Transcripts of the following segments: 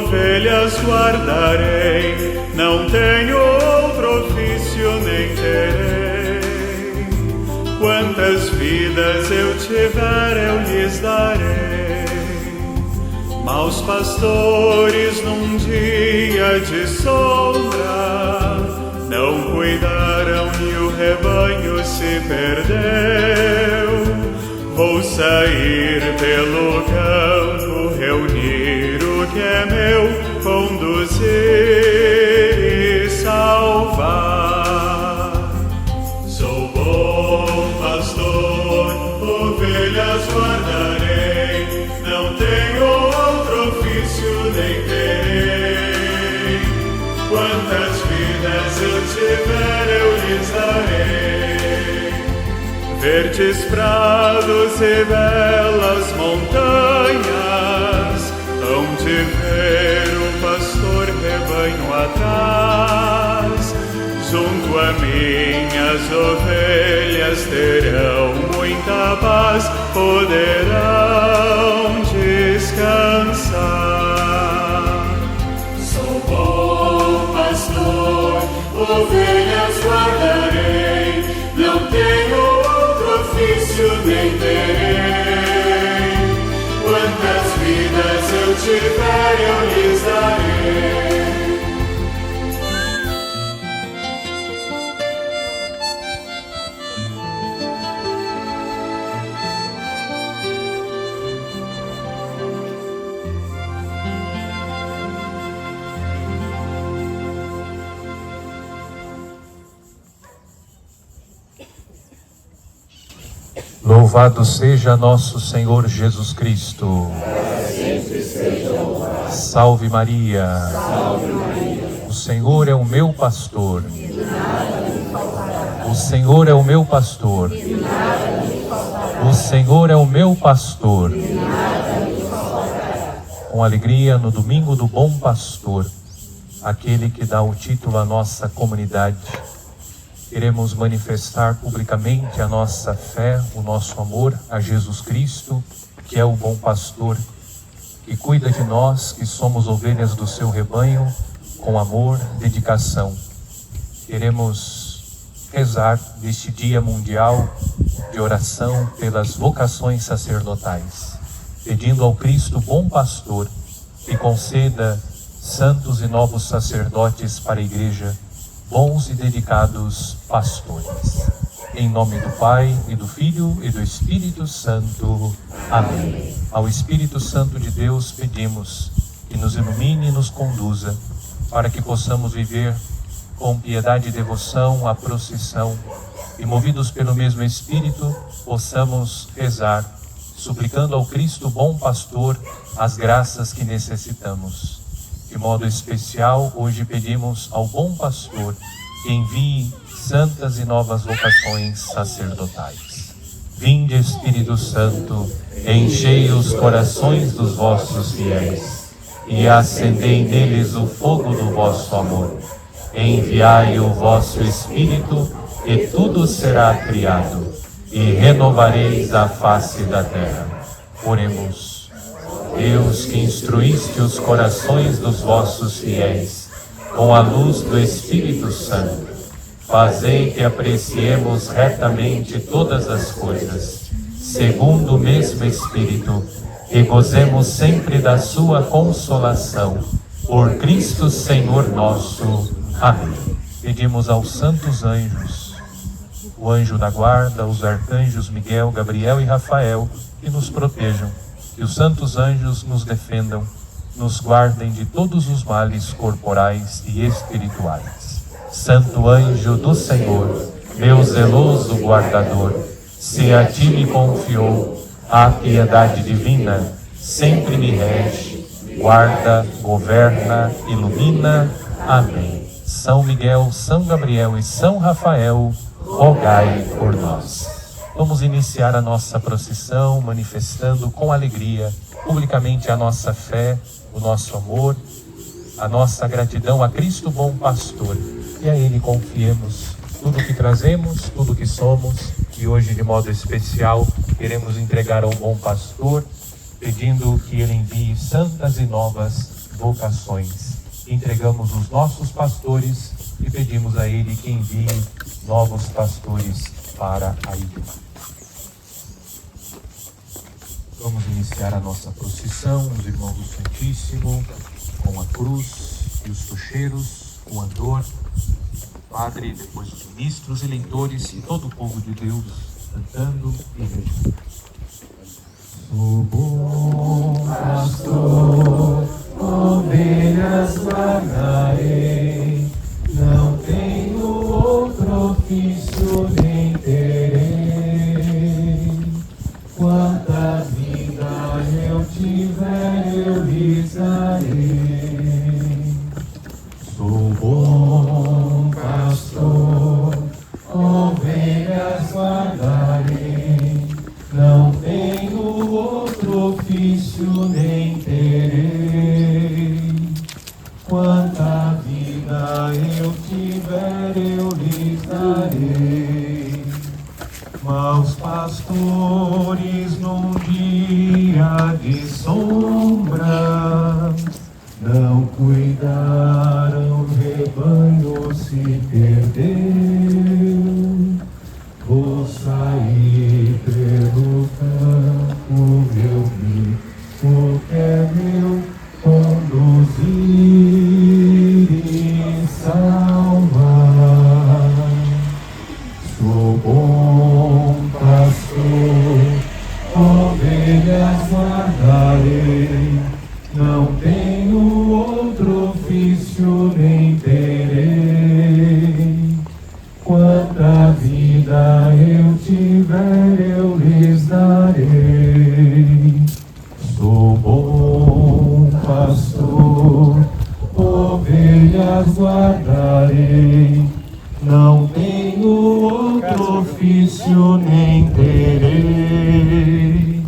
ovelhas guardarei, não tenho outro ofício nem terei. Quantas vidas eu tiver eu lhes darei. Maus pastores num dia de sombra não cuidaram e o rebanho se perdeu. Vou sair pelo campo, reunir o que é meu, conduzir e salvar. Sou bom pastor, ovelhas guardarei, não tenho outro ofício nem terei. Quantas vidas eu tiver eu lhes darei. Verdes prados e belas montanhas, hão de ver o pastor rebanho atrás. Junto a minhas ovelhas terão muita paz, poderão descansar. Sou bom pastor, ovelhas guardarei, não tenho ofício nem terei. Quantas vidas eu tiver eu lhes darei. Louvado seja nosso Senhor Jesus Cristo. Sempre seja louvado. Salve Maria. Salve Maria. O Senhor é o meu pastor. De nada me faltará. O Senhor é o meu pastor. De nada me faltará. O Senhor é o meu pastor. De nada me faltará. Com alegria no domingo do Bom Pastor, aquele que dá o título à nossa comunidade, queremos manifestar publicamente a nossa fé, o nosso amor a Jesus Cristo, que é o bom pastor, que cuida de nós, que somos ovelhas do seu rebanho, com amor, dedicação. Queremos rezar neste Dia Mundial de Oração pelas vocações sacerdotais, pedindo ao Cristo bom pastor que conceda santos e novos sacerdotes para a Igreja, bons e dedicados pastores. Em nome do Pai, e do Filho, e do Espírito Santo. Amém. Ao Espírito Santo de Deus pedimos que nos ilumine e nos conduza, para que possamos viver com piedade e devoção a procissão, e movidos pelo mesmo Espírito, possamos rezar, suplicando ao Cristo bom pastor as graças que necessitamos. De modo especial, hoje pedimos ao bom pastor que envie santas e novas vocações sacerdotais. Vinde, Espírito Santo, enchei os corações dos vossos fiéis e acendei neles o fogo do vosso amor. Enviai o vosso Espírito e tudo será criado e renovareis a face da terra. Oremos. Deus, que instruíste os corações dos vossos fiéis com a luz do Espírito Santo, fazei que apreciemos retamente todas as coisas, segundo o mesmo Espírito, e gozemos sempre da sua consolação. Por Cristo Senhor nosso. Amém. Pedimos aos santos anjos, o anjo da guarda, os arcanjos Miguel, Gabriel e Rafael, que nos protejam. Que os santos anjos nos defendam, nos guardem de todos os males corporais e espirituais. Santo anjo do Senhor, meu zeloso guardador, se a ti me confiou a piedade divina, sempre me rege, guarda, governa, ilumina. Amém. São Miguel, São Gabriel e São Rafael, rogai por nós. Vamos iniciar a nossa procissão manifestando com alegria, publicamente, a nossa fé, o nosso amor, a nossa gratidão a Cristo bom pastor. E a Ele confiemos tudo o que trazemos, tudo o que somos. E hoje, de modo especial, queremos entregar ao bom pastor, pedindo que Ele envie santas e novas vocações. Entregamos os nossos pastores e pedimos a Ele que envie novos pastores para a igreja. Vamos iniciar a nossa procissão, os irmãos do Santíssimo, com a cruz e os cocheiros, o andor, o padre, depois os ministros, eleitores e todo o povo de Deus, cantando e rezando. O bom pastor, ovelhas guardarei, não tenho outro ofício nem terei. Quanta vida eu tiver, eu lhes darei. Sou bom pastor, ovelhas guardarei, não tenho outro ofício nem terei. Quanta vida eu tiver, eu lhes darei. Maus pastores num dia de sombra não cuidaram, o rebanho se perdeu. Vou sair pelo campo, meu filho, o que é meu, conduzir e salvar. Sou bom pastor, ovelhas guardarei, não tenho outro ofício nem terei. Quanta vida eu tiver, eu lhes darei. Sou bom pastor, ovelhas guardarei, não tenho outro ofício nem terei.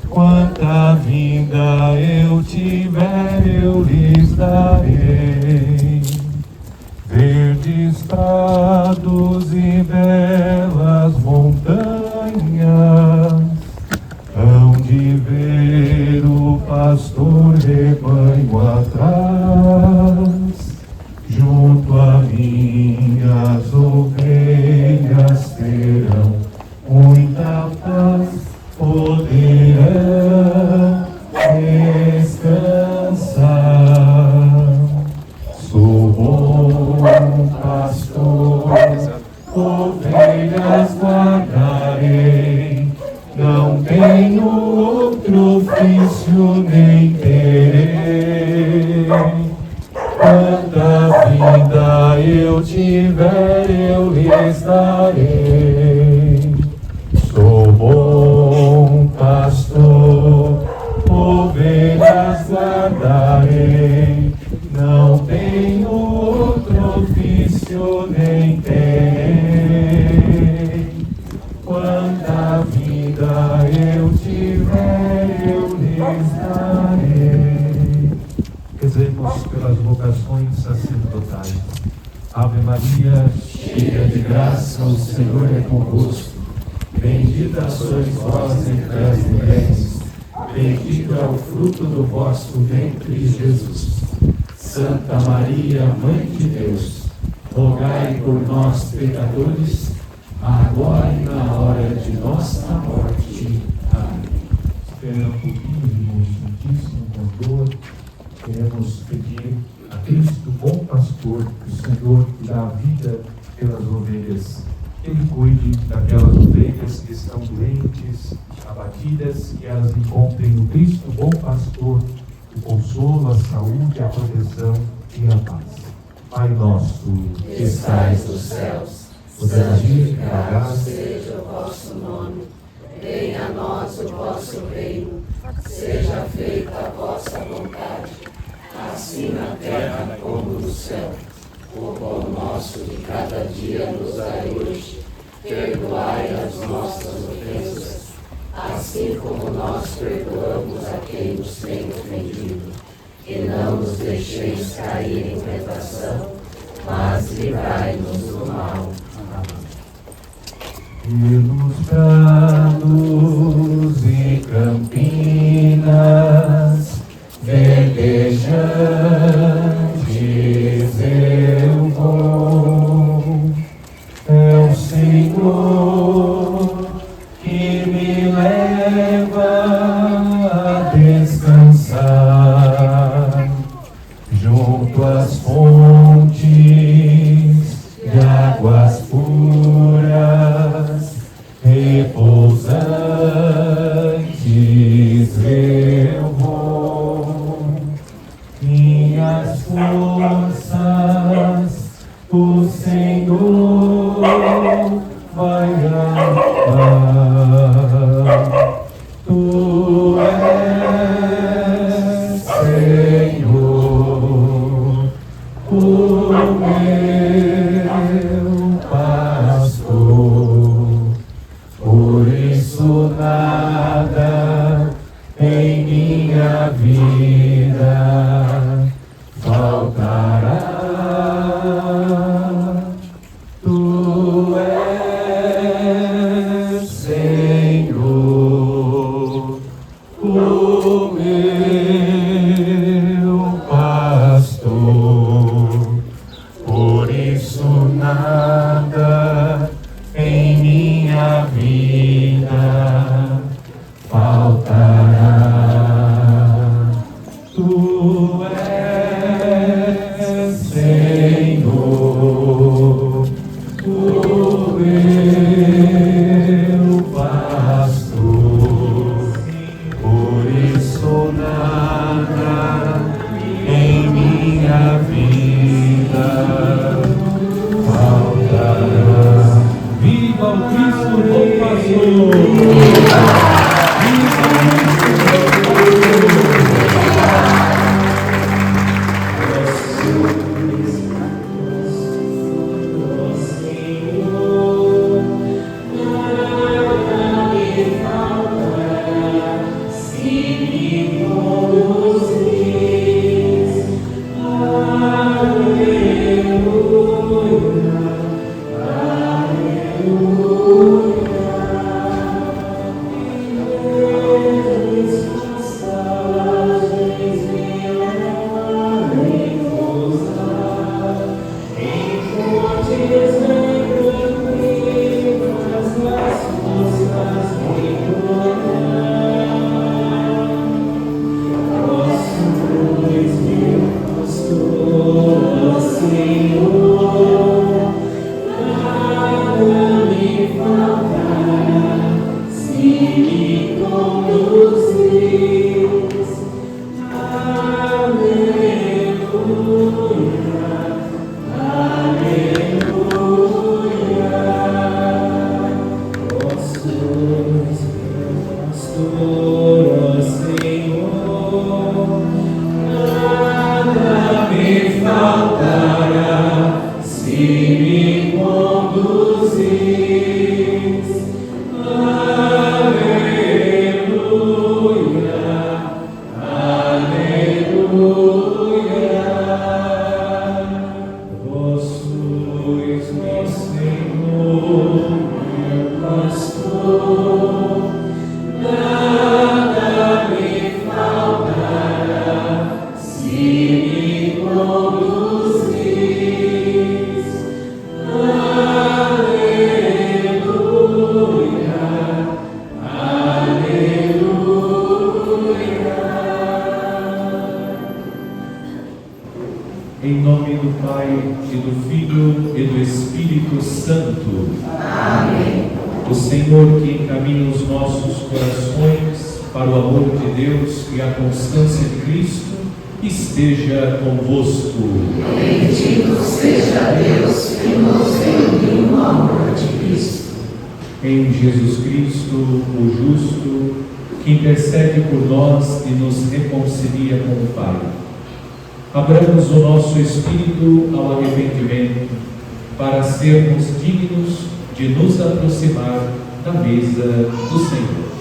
Quanta vida eu tiver, eu lhes darei. Verdes prados e belas montanhas hão de ver o pastor rebanho atrás. Junto a minhas ovelhas terão muita paz, poderão descansar. Sou bom pastor, ovelhas guardarei, não tenho outro ofício nem terei. Quanta vida eu tiver, eu lhes darei. Sou bom pastor, ovelhas guardarei, não tenho outro ofício nem terei. Quanta vida eu tiver, eu lhes darei. Rezemos pelas vocações sacerdotais. Ave Maria, cheia de graça, o Senhor é convosco. Bendita sois vós entre as mulheres, bendito é o fruto do vosso ventre, Jesus. Santa Maria, Mãe de Deus, rogai por nós, pecadores, agora e na hora de nossa morte. Amém. Esperando um pouquinho, irmão Santíssimo, com dor, queremos pedir a Cristo, bom pastor, que o Senhor dá a vida pelas ovelhas. Que Ele cuide daquelas ovelhas que estão doentes, abatidas, que elas encontrem no Cristo, bom pastor, o consolo, a saúde, a proteção e a paz. Pai nosso, que estais nos céus, santificado seja o vosso nome, venha a nós o vosso reino, seja feita a vossa vontade, assim na terra como no céu. O pão nosso de cada dia nos dai hoje, perdoai as nossas ofensas, assim como nós perdoamos a quem nos tem ofendido. E não nos deixeis cair em tentação, mas livrai-nos do mal. Pelos prados e campinas, verdejantes viajantes eu vou, é o Senhor que me leva a descansar junto às fontes de águas puras, repousantes eu vou. Minhas forças o Senhor vai dar. Tu és, Senhor, o meu pastor, por isso nada em minha vida faltará. Tu és, Senhor, o meu pastor, por isso nada em minha vida faltará. Tu és, Senhor, o meu pastor, por isso nada em minha vida faltará. Viva o Cristo, bom pastor! Viva! Viva o Em nome do Pai, e do Filho, e do Espírito Santo. Amém. O Senhor que encaminha os nossos corações para o amor de Deus e a constância de Cristo, esteja convosco. Bendito seja Deus que nos reuniu no amor de Cristo. Em Jesus Cristo, o justo, que intercede por nós e nos reconcilia com o Pai. Abramos o nosso espírito ao arrependimento, para sermos dignos de nos aproximar da mesa do Senhor.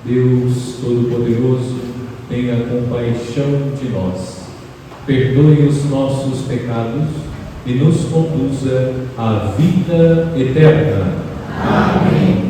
Deus Todo-Poderoso, tenha compaixão de nós, perdoe os nossos pecados e nos conduza à vida eterna. Amém.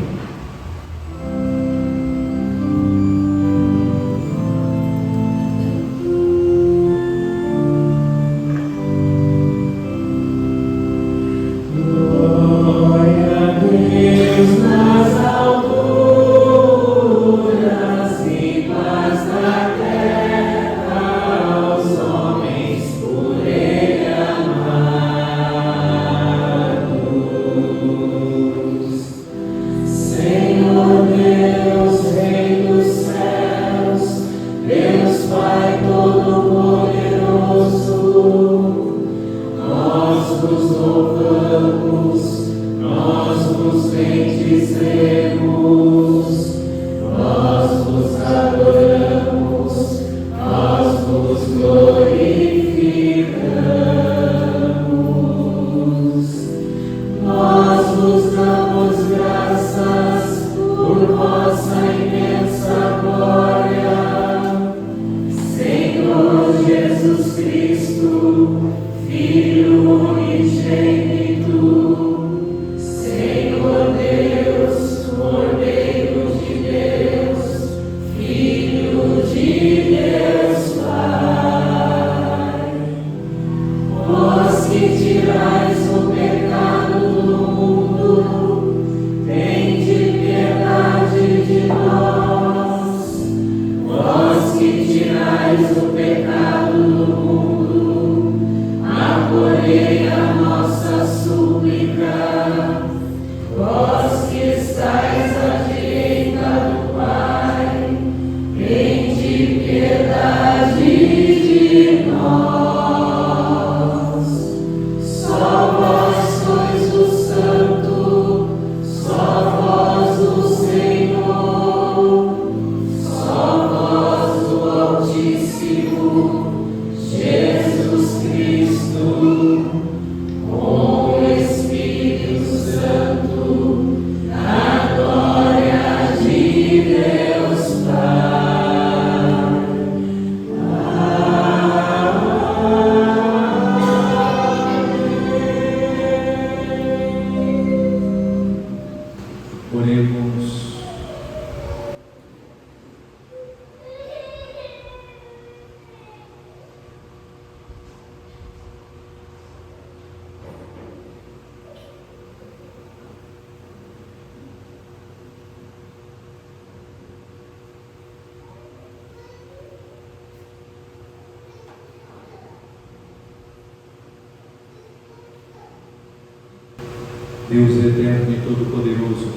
Deus eterno e todo-poderoso,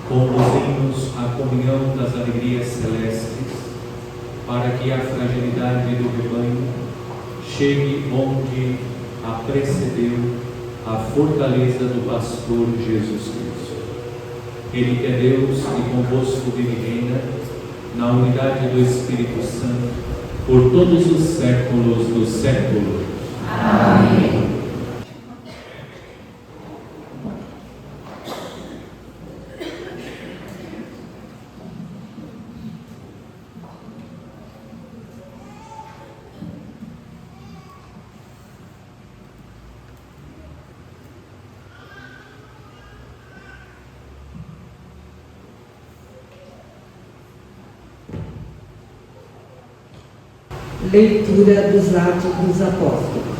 conduzimos a comunhão das alegrias celestes, para que a fragilidade do rebanho chegue onde a precedeu a fortaleza do pastor Jesus Cristo. Ele que é Deus e convosco vive e reina, na unidade do Espírito Santo, por todos os séculos dos séculos. Amém. Leitura dos Atos dos Apóstolos.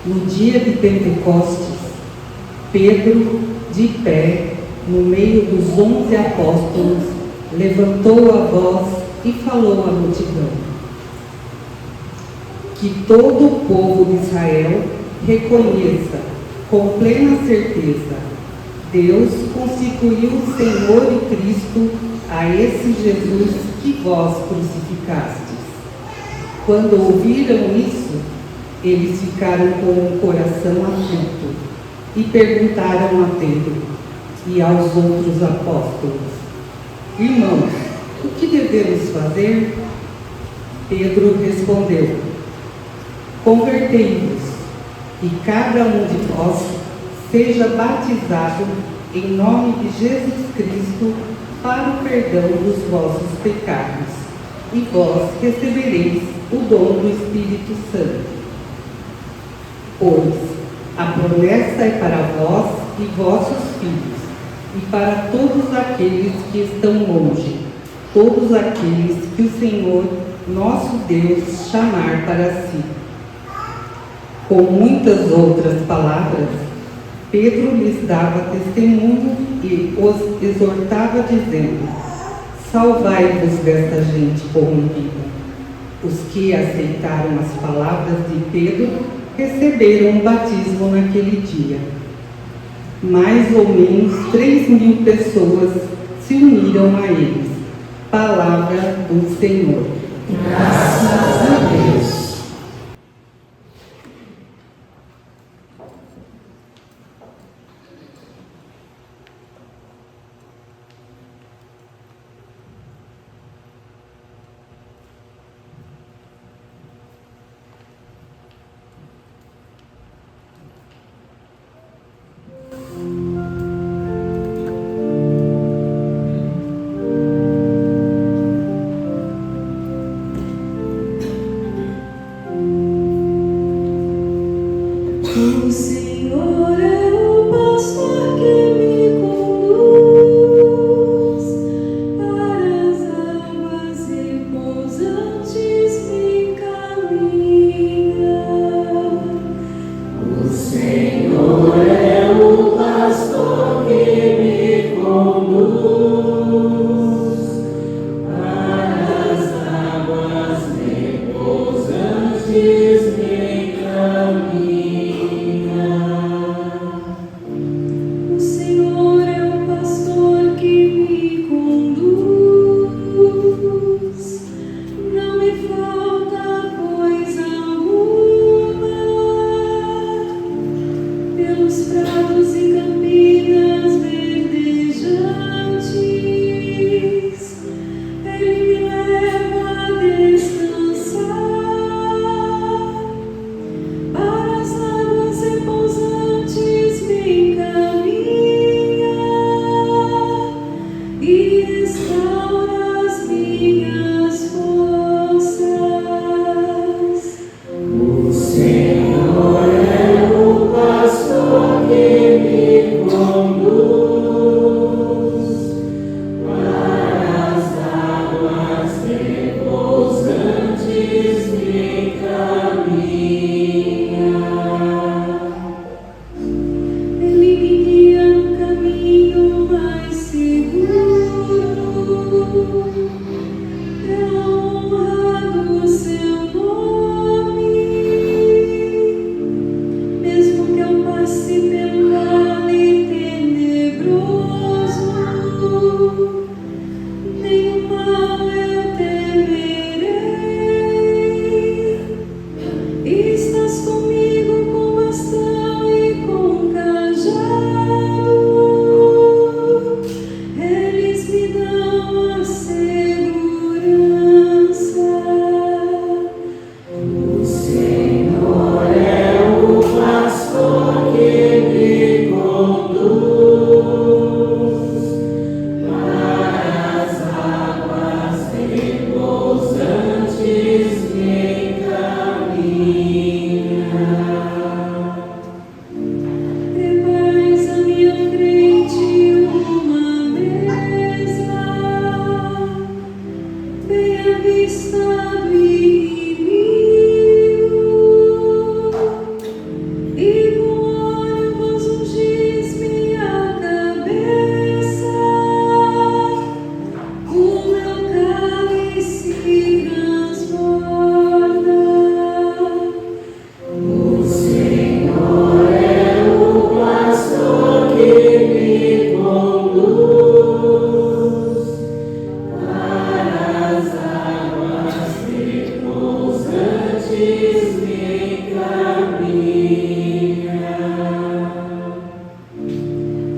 No dia de Pentecostes, Pedro, de pé, no meio dos 11 apóstolos, levantou a voz e falou à multidão: que todo o povo de Israel reconheça com plena certeza: Deus constituiu o Senhor e Cristo a esse Jesus que vós crucificastes. Quando ouviram isso, eles ficaram com o coração aflito e perguntaram a Pedro e aos outros apóstolos: irmãos, o que devemos fazer? Pedro respondeu: convertei-vos e cada um de vós seja batizado em nome de Jesus Cristo para o perdão dos vossos pecados, e vós recebereis o dom do Espírito Santo. Pois a promessa é para vós e vossos filhos, e para todos aqueles que estão longe, todos aqueles que o Senhor, nosso Deus, chamar para si. Com muitas outras palavras, Pedro lhes dava testemunho e os exortava, dizendo: salvai-vos desta gente corrompida. Os que aceitaram as palavras de Pedro receberam o batismo naquele dia. Mais ou menos 3.000 pessoas se uniram a eles. Palavra do Senhor. Graças a Deus. O Senhor é o pastor que me conduz, para as águas repousantes me encaminha. O Senhor é o pastor que me conduz para as águas repousantes me encaminha. O Senhor é o pastor que me conduz, não me falta coisa alguma. Pelos prados e campinas verdejantes, Ele me leva a descansar.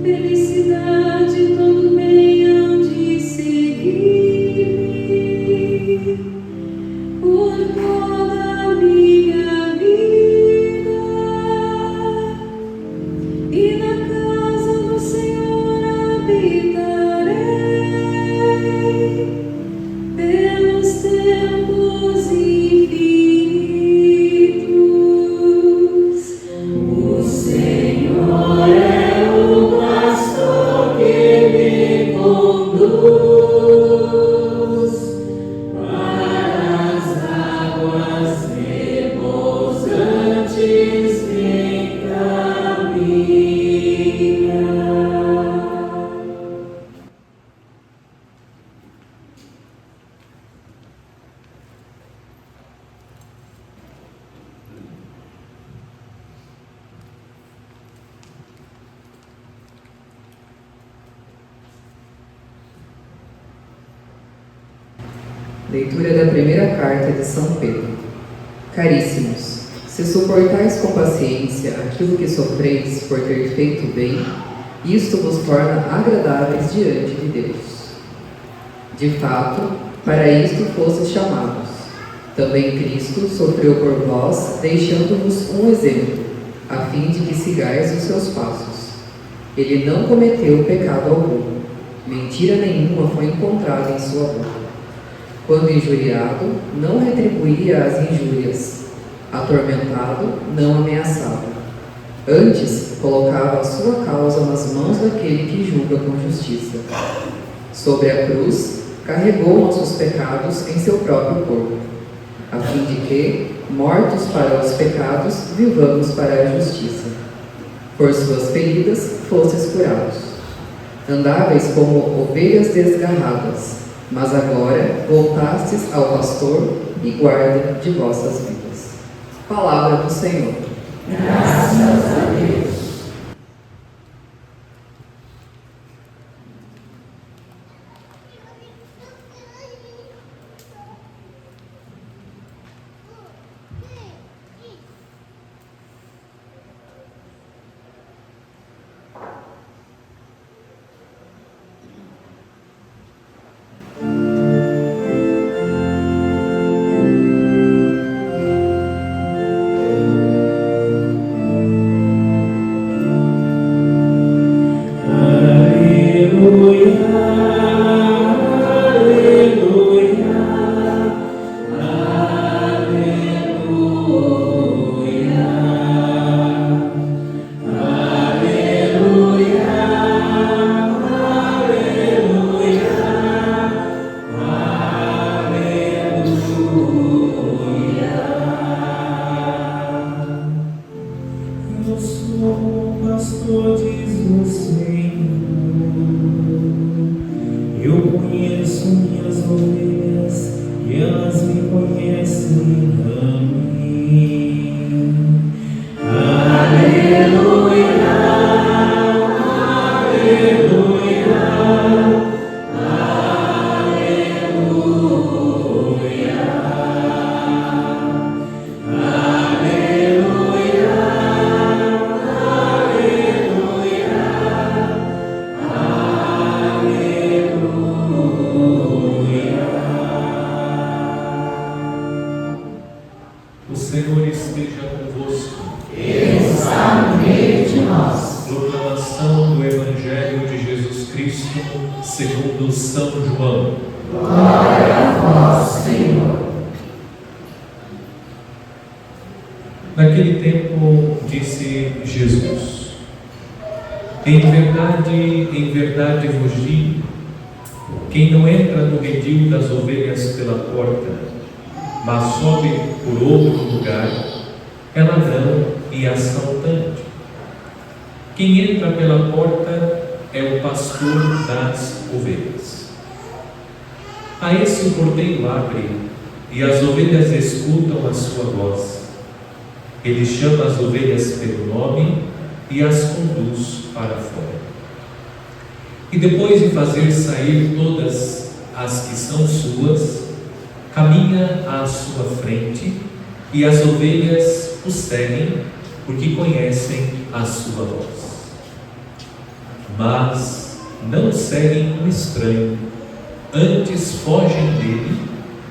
Felicidade, todo bem hão de seguir por toda a minha vida, e na casa do Senhor habitarei pelos tempos infinitos. O Senhor é o pastor que me conduz para as águas repousantes, me encaminha. Leitura da primeira carta de São Pedro. Caríssimos, se suportais com paciência aquilo que sofreis por ter feito bem, isto vos torna agradáveis diante de Deus. De fato, para isto fostes chamados. Também Cristo sofreu por vós, deixando-vos um exemplo, a fim de que sigais os seus passos. Ele não cometeu pecado algum, mentira nenhuma foi encontrada em sua boca. Quando injuriado, não retribuía as injúrias. Atormentado, não ameaçava. Antes, colocava a sua causa nas mãos daquele que julga com justiça. Sobre a cruz, carregou nossos pecados em seu próprio corpo, a fim de que, mortos para os pecados, vivamos para a justiça. Por suas feridas, fostes curados. Andavais como ovelhas desgarradas, mas agora voltastes ao pastor e guarda de vossas vidas. Palavra do Senhor. Graças a Deus. Segundo São João. Glória a vós, Senhor. Naquele tempo disse Jesus: em verdade vos digo, quem não entra no redil das ovelhas pela porta, mas sobe por outro lugar, é ladrão e assaltante. Quem entra pela porta é o pastor das ovelhas. A esse o porteiro abre, e as ovelhas escutam a sua voz. Ele chama as ovelhas pelo nome e as conduz para fora. E depois de fazer sair todas as que são suas, caminha à sua frente e as ovelhas o seguem, porque conhecem a sua voz. Mas não seguem um estranho, antes fogem dele,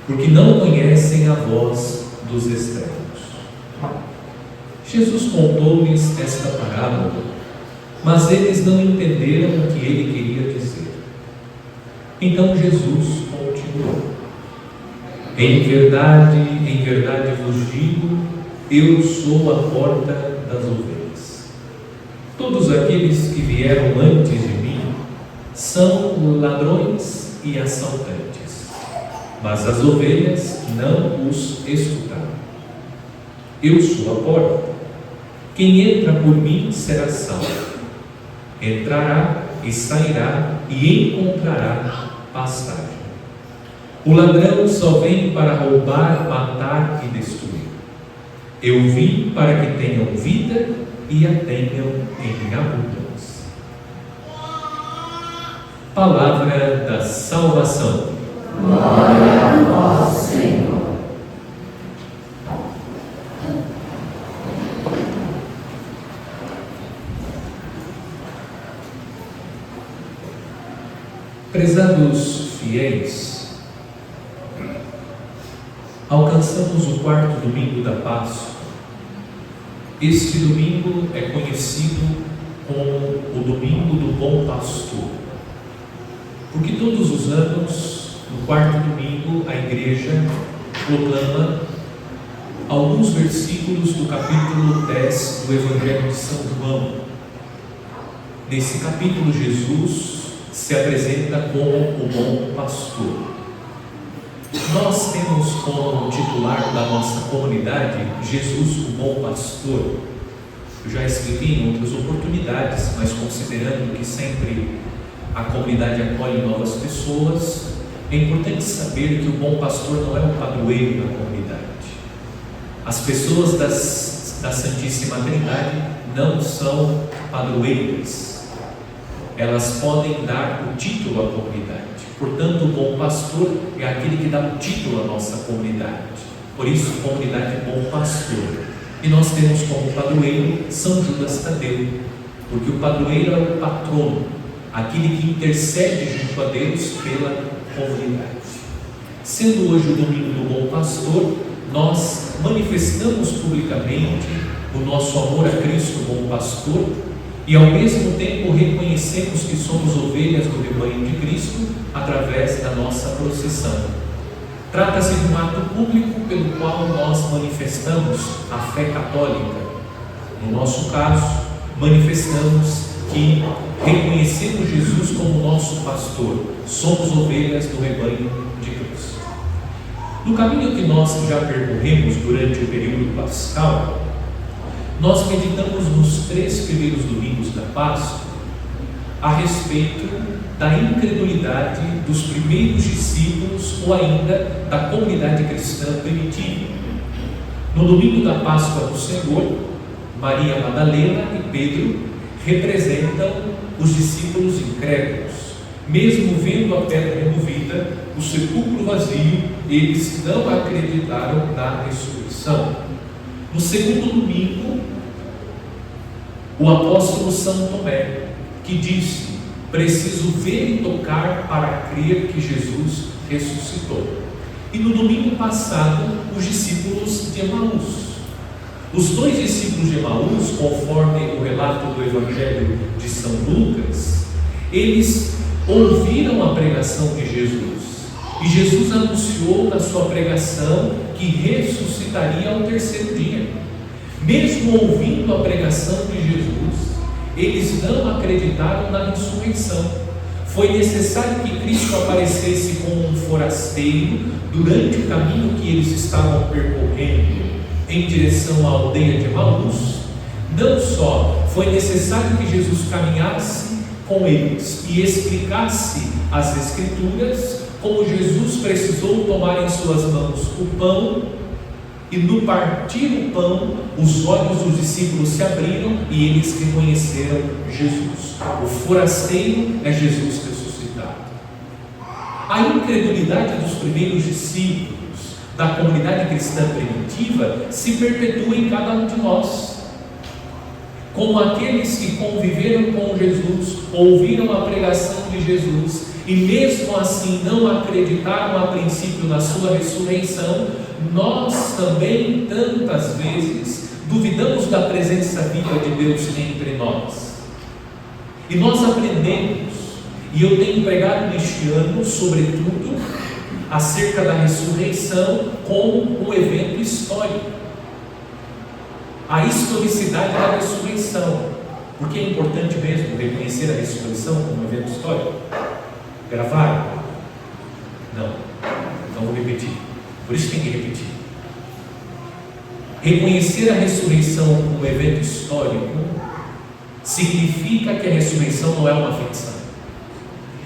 porque não conhecem a voz dos estranhos. Jesus contou-lhes esta parábola, mas eles não entenderam o que ele queria dizer. Então Jesus continuou: em verdade vos digo, eu sou a porta das ovelhas. Todos aqueles que vieram antes de mim são ladrões e assaltantes, mas as ovelhas não os escutaram. Eu sou a porta. Quem entra por mim será salvo. Entrará e sairá e encontrará pastagem. O ladrão só vem para roubar, matar e destruir. Eu vim para que tenham vida e a tenham em abundância. Palavra da salvação. Glória a vós, Senhor. Prezados fiéis, alcançamos o quarto domingo da Páscoa. Este domingo é conhecido como o Domingo do Bom Pastor, porque todos os anos, no quarto domingo, a Igreja proclama alguns versículos do capítulo 10 do Evangelho de São João. Nesse capítulo, Jesus se apresenta como o bom pastor. Nós temos como titular da nossa comunidade Jesus, o bom pastor. Eu já expliquei em outras oportunidades, mas considerando que sempre a comunidade acolhe novas pessoas, é importante saber que o bom pastor não é um padroeiro da comunidade. As pessoas da Santíssima Trindade não são padroeiras. Elas podem dar o título à comunidade. Portanto, o bom pastor é aquele que dá o título à nossa comunidade. Por isso, comunidade Bom Pastor. E nós temos como padroeiro São Judas Tadeu, porque o padroeiro é o patrono, aquele que intercede junto a Deus pela comunidade. Sendo hoje o domingo do Bom Pastor, nós manifestamos publicamente o nosso amor a Cristo, Bom Pastor, e ao mesmo tempo reconhecemos que somos ovelhas do rebanho de Cristo através da nossa procissão. Trata-se de um ato público pelo qual nós manifestamos a fé católica. No nosso caso, manifestamos que reconhecemos Jesus como nosso pastor, somos ovelhas do rebanho de Cristo. No caminho que nós já percorremos durante o período pascal, nós meditamos nos 3 primeiros domingos da Páscoa a respeito da incredulidade dos primeiros discípulos ou ainda da comunidade cristã primitiva. No domingo da Páscoa do Senhor, Maria Madalena e Pedro representam os discípulos incrédulos. Mesmo vendo a pedra removida, o sepulcro vazio, eles não acreditaram na ressurreição. No segundo domingo, o apóstolo São Tomé, que disse: preciso ver e tocar para crer que Jesus ressuscitou. E no domingo passado, os discípulos de Emaús. Os 2 discípulos de Emaús, conforme o relato do Evangelho de São Lucas, eles ouviram a pregação de Jesus. E Jesus anunciou na sua pregação que ressuscitaria ao 3º dia. Mesmo ouvindo a pregação de Jesus, eles não acreditaram na ressurreição. Foi necessário que Cristo aparecesse como um forasteiro durante o caminho que eles estavam percorrendo em direção à aldeia de Emaús. Não só foi necessário que Jesus caminhasse com eles e explicasse as Escrituras, como Jesus precisou tomar em suas mãos o pão, e no partir o pão, os olhos dos discípulos se abriram e eles reconheceram Jesus. O forasteiro é Jesus ressuscitado. A incredulidade dos primeiros discípulos da comunidade cristã primitiva se perpetua em cada um de nós. Como aqueles que conviveram com Jesus, ouviram a pregação de Jesus e mesmo assim não acreditaram a princípio na sua ressurreição, nós também tantas vezes duvidamos da presença viva de Deus entre nós. E nós aprendemos, e eu tenho pregado neste ano, sobretudo, acerca da ressurreição como um evento histórico. A historicidade da ressurreição. Porque é importante mesmo reconhecer a ressurreição como um evento histórico? Gravaram? Não. Então vou repetir. Por isso tem que repetir. Reconhecer a ressurreição como um evento histórico significa que a ressurreição não é uma ficção.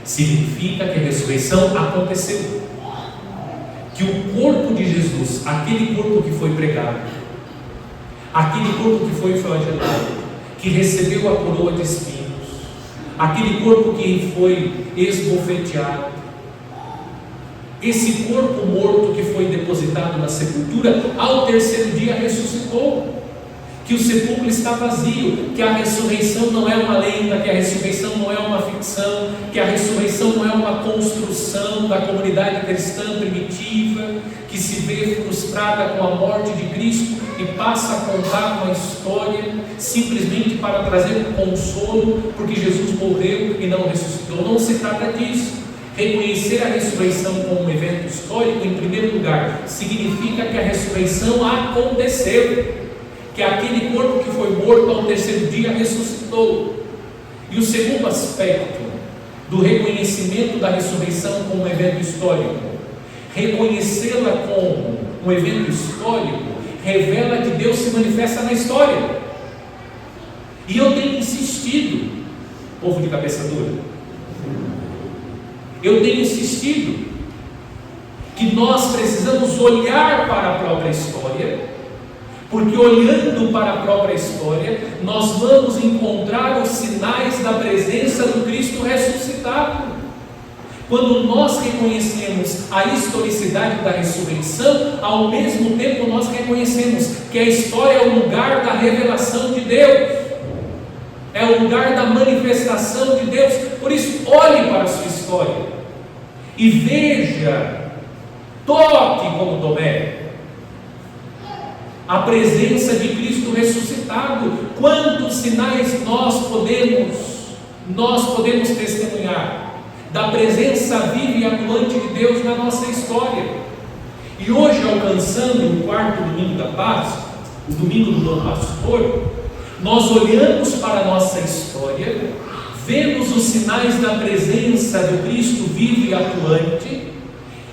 Significa que a ressurreição aconteceu. Que o corpo de Jesus, aquele corpo que foi pregado, aquele corpo que foi flagelado, que recebeu a coroa de espinhos, aquele corpo que foi esbofeteado, esse corpo morto que foi depositado na sepultura, ao terceiro dia ressuscitou. Que o sepulcro está vazio, que a ressurreição não é uma lenda, que a ressurreição não é uma ficção, que a ressurreição não é uma construção da comunidade cristã primitiva, que se vê frustrada com a morte de Cristo e passa a contar uma história simplesmente para trazer um consolo, porque Jesus morreu e não ressuscitou. Não se trata disso. Reconhecer a ressurreição como um evento histórico, em primeiro lugar, significa que a ressurreição aconteceu. Que aquele corpo que foi morto ao terceiro dia ressuscitou. E o segundo aspecto do reconhecimento da ressurreição como um evento histórico, reconhecê-la como um evento histórico, revela que Deus se manifesta na história. E eu tenho insistido, povo de cabeça dura, eu tenho insistido que nós precisamos olhar para a própria história, porque olhando para a própria história, nós vamos encontrar os sinais da presença do Cristo ressuscitado. Quando nós reconhecemos a historicidade da ressurreição, ao mesmo tempo nós reconhecemos que a história é o lugar da revelação de Deus, é o lugar da manifestação de Deus. Por isso, olhe para a sua história e veja, toque como Tomé, a presença de Cristo ressuscitado. Quantos sinais nós podemos testemunhar da presença viva e atuante de Deus na nossa história. E hoje, alcançando o quarto domingo da Páscoa, o domingo do Bom Pastor, nós olhamos para a nossa história, vemos os sinais da presença do Cristo vivo e atuante.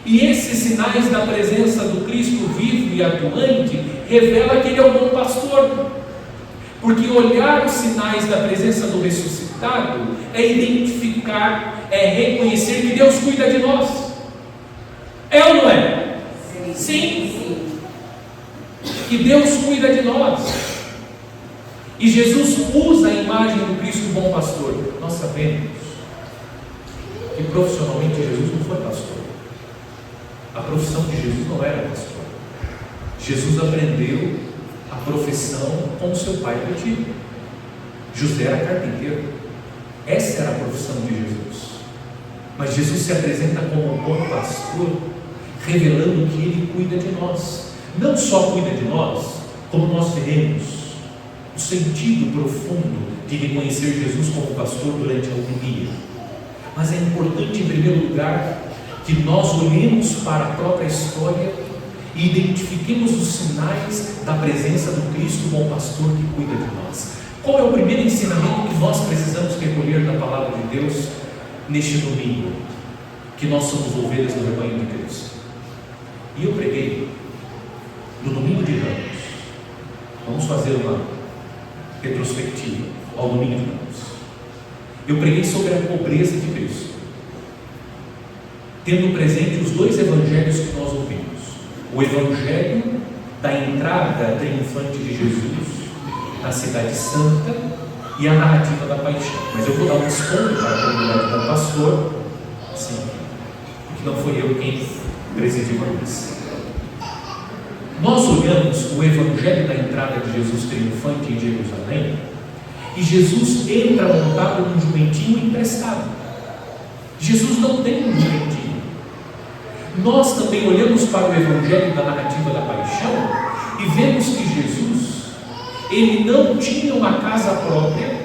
E esses sinais da presença do Cristo vivo e atuante revela que Ele é o bom pastor, porque olhar os sinais da presença do ressuscitado é identificar, é reconhecer que Deus cuida de nós. É ou não é? Sim. Que Deus cuida de nós. E Jesus usa a imagem do Cristo bom pastor. Nós sabemos que profissionalmente Jesus não foi pastor. A profissão de Jesus não era pastor. Jesus aprendeu a profissão com seu pai adotivo. José era carpinteiro. Essa era a profissão de Jesus. Mas Jesus se apresenta como um bom pastor, revelando que Ele cuida de nós. Não só cuida de nós, como nós veremos o sentido profundo de reconhecer Jesus como pastor durante a homilia. Mas é importante, em primeiro lugar, que nós olhemos para a própria história e identifiquemos os sinais da presença do Cristo bom pastor que cuida de nós. Qual é o primeiro ensinamento que nós precisamos recolher da palavra de Deus neste domingo? Que nós somos ovelhas do rebanho de Deus. E eu preguei no domingo de Ramos. Vamos fazer uma retrospectiva ao domingo de Ramos. Eu preguei sobre a pobreza de Cristo, tendo presente os dois evangelhos que nós ouvimos. O evangelho da entrada triunfante de Jesus na cidade santa e a narrativa da paixão. Mas eu vou dar um desconto para a comunidade do pastor, sim, porque não foi eu quem presidiu a missa. Nós olhamos o evangelho da entrada de Jesus triunfante em Jerusalém, e Jesus entra montado num jumentinho emprestado. Jesus não tem um jumentinho. Nós também olhamos para o evangelho da narrativa da paixão e vemos que Jesus, ele não tinha uma casa própria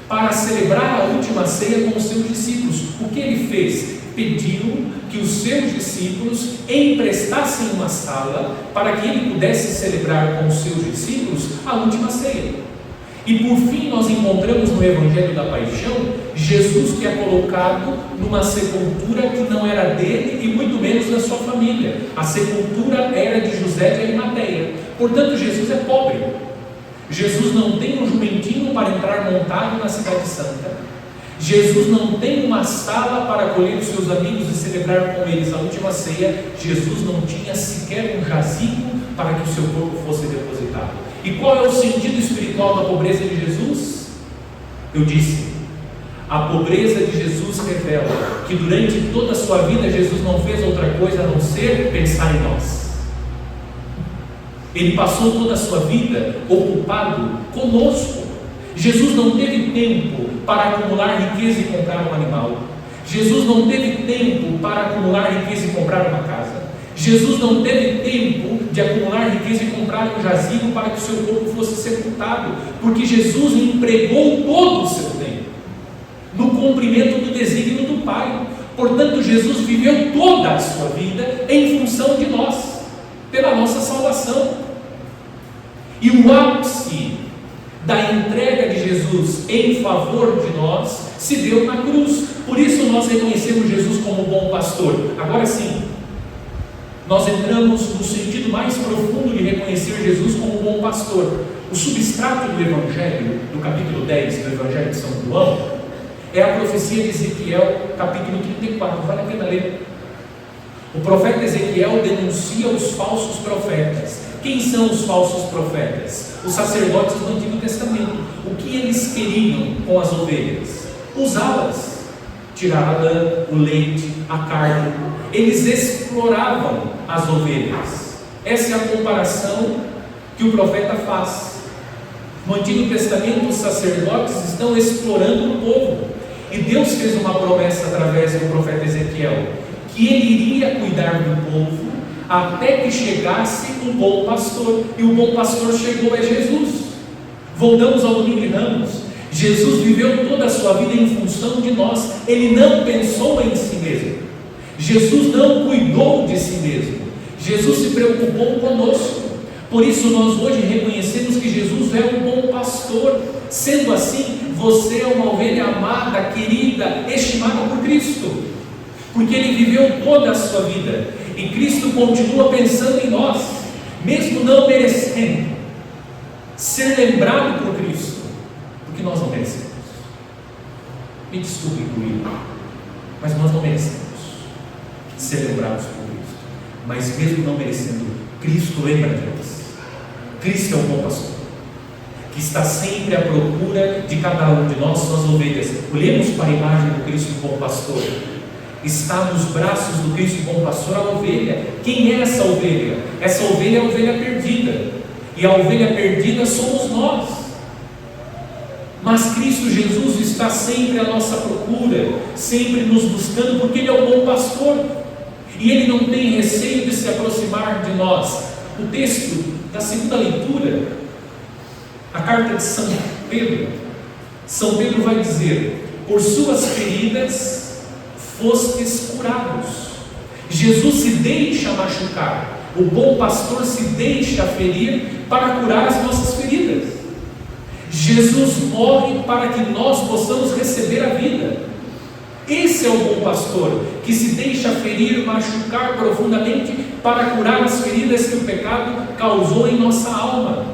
para celebrar a última ceia com os seus discípulos. O que ele fez? Pediu que os seus discípulos emprestassem uma sala para que ele pudesse celebrar com os seus discípulos a última ceia. E por fim nós encontramos no Evangelho da Paixão Jesus que é colocado numa sepultura que não era dele e muito menos da sua família. A sepultura era de José de Arimateia. Portanto, Jesus é pobre. Jesus não tem um jumentinho para entrar montado na cidade santa. Jesus não tem uma sala para acolher os seus amigos e celebrar com eles a última ceia. Jesus não tinha sequer um jazigo para que o seu corpo fosse depositado. E qual é o sentido espiritual da pobreza de Jesus? Eu disse, a pobreza de Jesus revela que durante toda a sua vida Jesus não fez outra coisa a não ser pensar em nós. Ele passou toda a sua vida ocupado conosco. Jesus não teve tempo para acumular riqueza e comprar um animal. Jesus não teve tempo para acumular riqueza e comprar uma casa. Jesus não teve tempo de acumular riqueza e comprar um jazigo para que o seu corpo fosse sepultado, porque Jesus empregou todo o seu tempo no cumprimento do desígnio do Pai. Portanto, Jesus viveu toda a sua vida em função de nós, pela nossa salvação. E o ápice da entrega de Jesus em favor de nós se deu na cruz. Por isso nós reconhecemos Jesus como bom pastor. Agora sim, nós entramos no sentido mais profundo de reconhecer Jesus como bom pastor. O substrato do Evangelho, do capítulo 10 do Evangelho de São João, é a profecia de Ezequiel, capítulo 34, vale a pena ler. O profeta Ezequiel denuncia os falsos profetas. Quem são os falsos profetas? Os sacerdotes do Antigo Testamento. O que eles queriam com as ovelhas? Usá-las, tirar a lã, o leite, a carne. Eles exploravam as ovelhas. Essa é a comparação que o profeta faz. No Antigo Testamento, os sacerdotes estão explorando o povo. E Deus fez uma promessa através do profeta Ezequiel, que ele iria cuidar do povo até que chegasse o bom pastor. E o bom pastor chegou, é Jesus. Voltamos ao domingo de Ramos. Jesus viveu toda a sua vida em função de nós. Ele não pensou em si mesmo. Jesus não cuidou de si mesmo. Jesus se preocupou conosco. Por isso nós hoje reconhecemos que Jesus é um bom pastor. Sendo assim, você é uma ovelha amada, querida, estimada por Cristo, porque Ele viveu toda a sua vida, e Cristo continua pensando em nós, mesmo não merecendo ser lembrado por Cristo, porque nós não merecemos. Me desculpe incluir, mas nós não merecemos ser lembrados por Cristo. Mas mesmo não merecendo, Cristo lembra de nós. Cristo é o bom pastor, que está sempre à procura de cada um de nós, suas ovelhas. Olhemos para a imagem do Cristo bom pastor. Está nos braços do Cristo bom pastor a ovelha. Quem é essa ovelha? Essa ovelha é a ovelha perdida, e a ovelha perdida somos nós. Mas Cristo Jesus está sempre à nossa procura, sempre nos buscando, porque Ele é o bom pastor, e Ele não tem receio de se aproximar de nós. O texto da segunda leitura, a carta de São Pedro vai dizer: por suas feridas fostes curados. Jesus se deixa machucar, o bom pastor se deixa ferir para curar as nossas feridas. Jesus morre para que nós possamos receber a vida. Esse é o bom pastor, que se deixa ferir, machucar profundamente para curar as feridas que o pecado causou em nossa alma.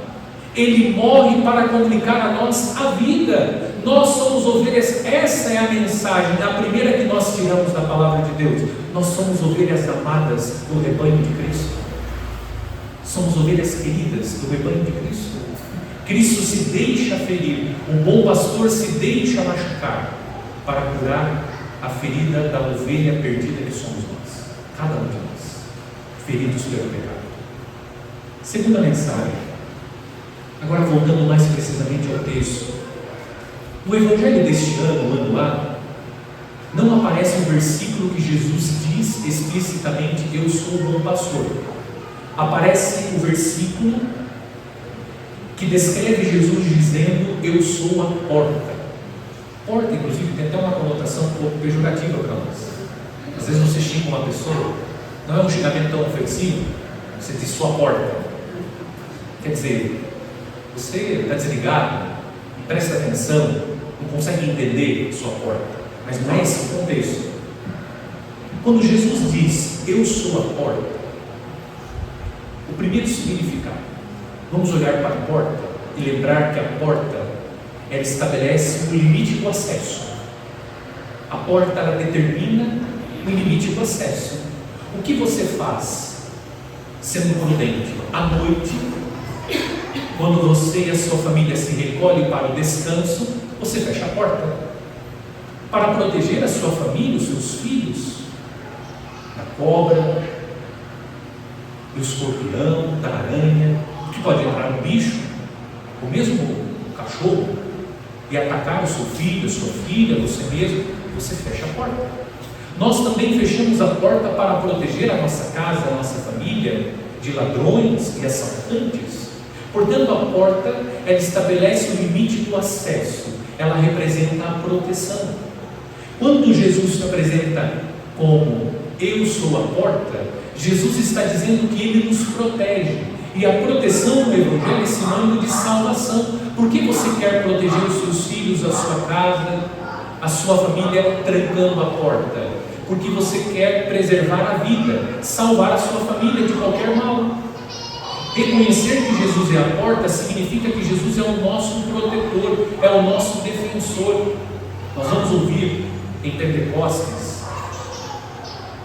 Ele morre para comunicar a nós a vida. Nós somos ovelhas. Essa é a mensagem, a primeira que nós tiramos da palavra de Deus. Nós somos ovelhas amadas do rebanho de Cristo. Somos ovelhas queridas do rebanho de Cristo. Cristo se deixa ferir, o bom pastor se deixa machucar para curar a ferida da ovelha perdida que somos nós, cada um de nós, feridos pelo pecado. Segunda mensagem. Agora voltando mais precisamente ao texto. No Evangelho deste ano, o ano A, não aparece um versículo que Jesus diz explicitamente: eu sou o bom pastor. Aparece o versículo que descreve Jesus dizendo: eu sou a porta. Porta, inclusive, tem até uma conotação um pouco pejorativa para nós. Às vezes você xinga uma pessoa, não é um xingamento tão ofensivo, você diz sua porta. Quer dizer, você está desligado, presta atenção, não consegue entender sua porta. Mas não é esse o contexto. Quando Jesus diz: eu sou a porta, o primeiro significado, vamos olhar para a porta e lembrar que a porta, ela estabelece o limite do acesso. A porta, ela determina o limite do acesso. O que você faz, sendo prudente, à noite, quando você e a sua família se recolhem para o descanso, você fecha a porta para proteger a sua família, os seus filhos, da cobra, do escorpião, da aranha, que pode entrar no bicho, ou mesmo o cachorro, e atacar o seu filho, a sua filha, você mesmo. Você fecha a porta. Nós também fechamos a porta para proteger a nossa casa, a nossa família, de ladrões e assaltantes. Portanto, a porta, ela estabelece o limite do acesso, ela representa a proteção. Quando Jesus se apresenta como eu sou a porta, Jesus está dizendo que Ele nos protege. E a proteção no Evangelho é sinônimo de salvação. Por que você quer proteger os seus filhos, a sua casa, a sua família, trancando a porta? Porque você quer preservar a vida, salvar a sua família de qualquer mal. Reconhecer que Jesus é a porta significa que Jesus é o nosso protetor, é o nosso defensor. Nós vamos ouvir em Pentecostes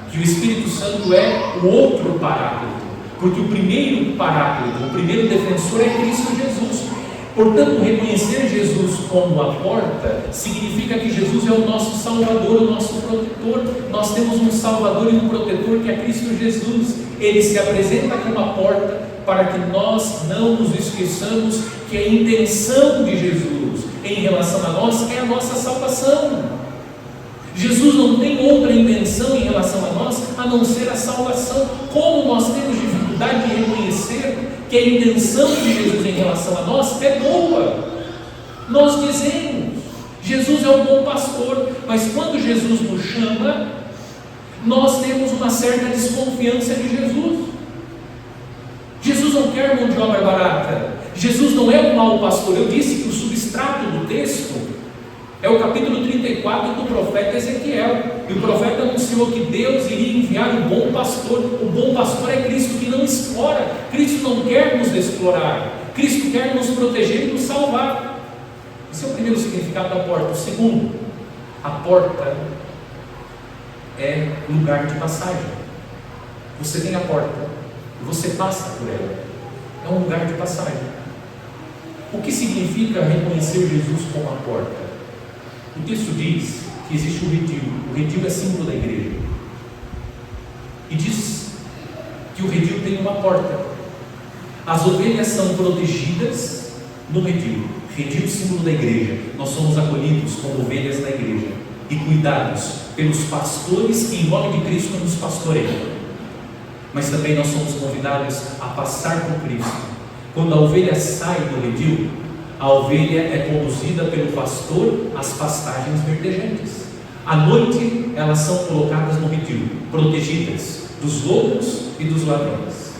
que o Espírito Santo é o outro paráclito, porque o primeiro paráclito, o primeiro defensor é Cristo Jesus. Portanto, reconhecer Jesus como a porta significa que Jesus é o nosso Salvador, o nosso protetor. Nós temos um Salvador e um protetor que é Cristo Jesus. Ele se apresenta como a porta para que nós não nos esqueçamos que a intenção de Jesus em relação a nós é a nossa salvação. Jesus não tem outra intenção em relação a nós a não ser a salvação. Como nós temos dificuldade de reconhecer que a intenção de Jesus em relação a nós é boa. Nós dizemos, Jesus é o bom pastor, mas quando Jesus nos chama, nós temos uma certa desconfiança de Jesus. Jesus não quer mão de obra barata. Jesus não é um mau pastor. Eu disse que o substrato do texto é o capítulo 34 do profeta Ezequiel. E o profeta anunciou que Deus iria enviar o bom pastor. O bom pastor é Cristo, que não explora. Cristo não quer nos explorar. Cristo quer nos proteger e nos salvar. Esse é o primeiro significado da porta. O segundo, a porta é lugar de passagem. Você tem a porta e você passa por ela. É um lugar de passagem. O que significa reconhecer Jesus como a porta? O texto diz que existe um redil. O redil é símbolo da igreja. E diz que o redil tem uma porta. As ovelhas são protegidas no redil. Redil, símbolo da igreja. Nós somos acolhidos como ovelhas da igreja e cuidados pelos pastores que em nome de Cristo nos pastoreiam. Mas também nós somos convidados a passar por Cristo. Quando a ovelha sai do redil, a ovelha é conduzida pelo pastor às pastagens verdejantes. À noite, elas são colocadas no redil, protegidas dos lobos e dos ladrões.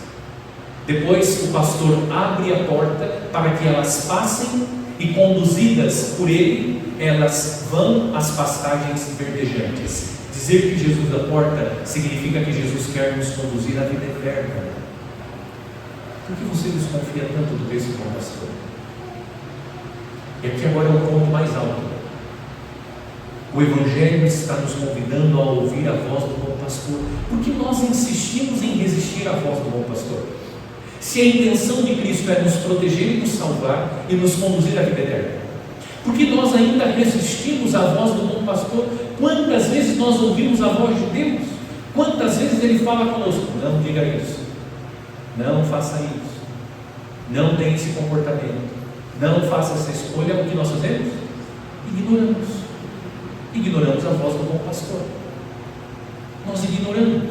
Depois, o pastor abre a porta para que elas passem e, conduzidas por ele, elas vão às pastagens verdejantes. Dizer que Jesus é a porta significa que Jesus quer nos conduzir à vida eterna. Por que você desconfia tanto do texto do pastor? E aqui agora é o ponto mais alto. O Evangelho está nos convidando a ouvir a voz do bom pastor. Por que nós insistimos em resistir à voz do bom pastor? Se a intenção de Cristo é nos proteger e nos salvar e nos conduzir à vida eterna, por que nós ainda resistimos à voz do bom pastor? Quantas vezes nós ouvimos a voz de Deus? Quantas vezes Ele fala conosco? Não diga isso, não faça isso, não tem esse comportamento, não faça essa escolha, o que nós fazemos? Ignoramos a voz do bom pastor. Nós ignoramos.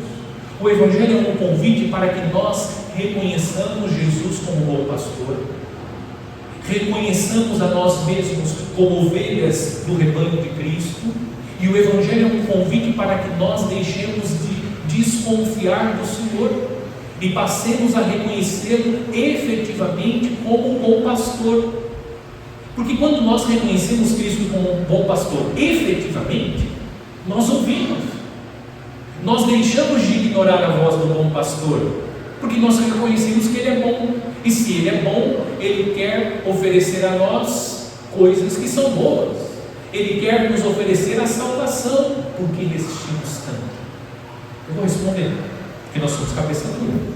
O Evangelho é um convite para que nós reconheçamos Jesus como bom pastor, reconheçamos a nós mesmos como ovelhas do rebanho de Cristo, e o Evangelho é um convite para que nós deixemos de desconfiar do Senhor e passemos a reconhecê-lo efetivamente como um bom pastor. Porque quando nós reconhecemos Cristo como um bom pastor efetivamente, nós ouvimos, nós deixamos de ignorar a voz do bom pastor, porque nós reconhecemos que Ele é bom, e se Ele é bom, Ele quer oferecer a nós coisas que são boas, Ele quer nos oferecer a salvação, porque Ele existimos tanto. Eu vou responder, porque nós somos cabeça dura.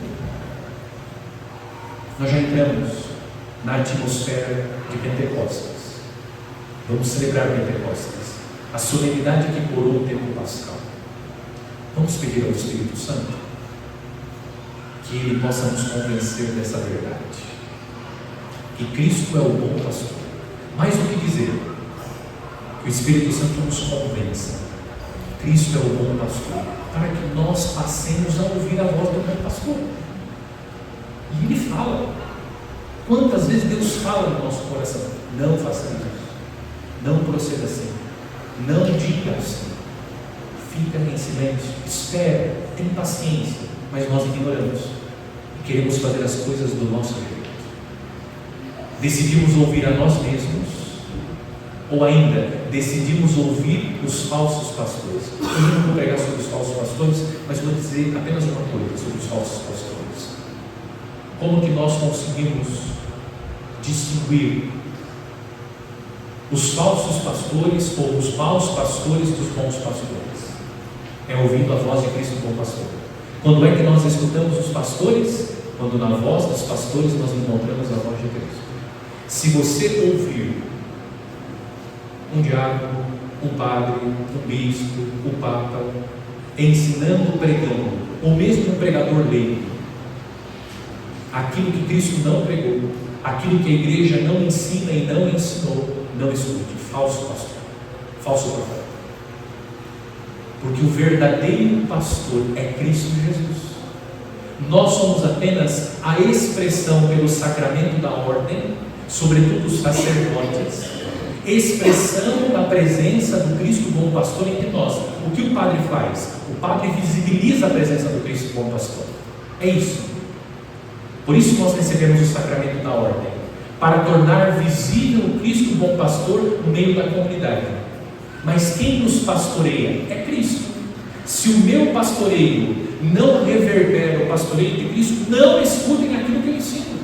Nós já entramos na atmosfera de Pentecostes. Vamos celebrar Pentecostes, a solenidade que coroa o tempo pascal. Vamos pedir ao Espírito Santo que Ele possa nos convencer dessa verdade, que Cristo é o bom pastor. Mais do que dizer, que o Espírito Santo nos convença, Cristo é o bom pastor, para que nós passemos a ouvir a voz do bom pastor. E Ele fala. Quantas vezes Deus fala no nosso coração: não faça isso, não proceda assim, não diga assim, fica em silêncio, espera, tem paciência, mas nós ignoramos e queremos fazer as coisas do nosso jeito. Decidimos ouvir a nós mesmos, ou ainda decidimos ouvir os falsos pastores. Eu não vou pregar sobre os falsos pastores, mas vou dizer apenas uma coisa sobre os falsos pastores. Como que nós conseguimos distinguir os falsos pastores ou os maus pastores dos bons pastores? É ouvindo a voz de Cristo como pastor. Quando é que nós escutamos os pastores? Quando na voz dos pastores nós encontramos a voz de Cristo. Se você ouvir um diácono, um padre, um bispo, o papa, ensinando, pregando, ou mesmo um pregador leigo, aquilo que Cristo não pregou, aquilo que a igreja não ensina e não ensinou, não escute. Falso pastor, falso profeta. Porque o verdadeiro pastor é Cristo Jesus. Nós somos apenas a expressão pelo sacramento da ordem, sobretudo os sacerdotes, expressão da presença do Cristo bom pastor entre nós. O que o padre faz? O padre visibiliza a presença do Cristo bom pastor. É isso. Por isso nós recebemos o sacramento da ordem, para tornar visível o Cristo bom pastor no meio da comunidade. Mas quem nos pastoreia é Cristo. Se o meu pastoreio não reverbera o pastoreio de Cristo, não escutem aquilo que eu ensino,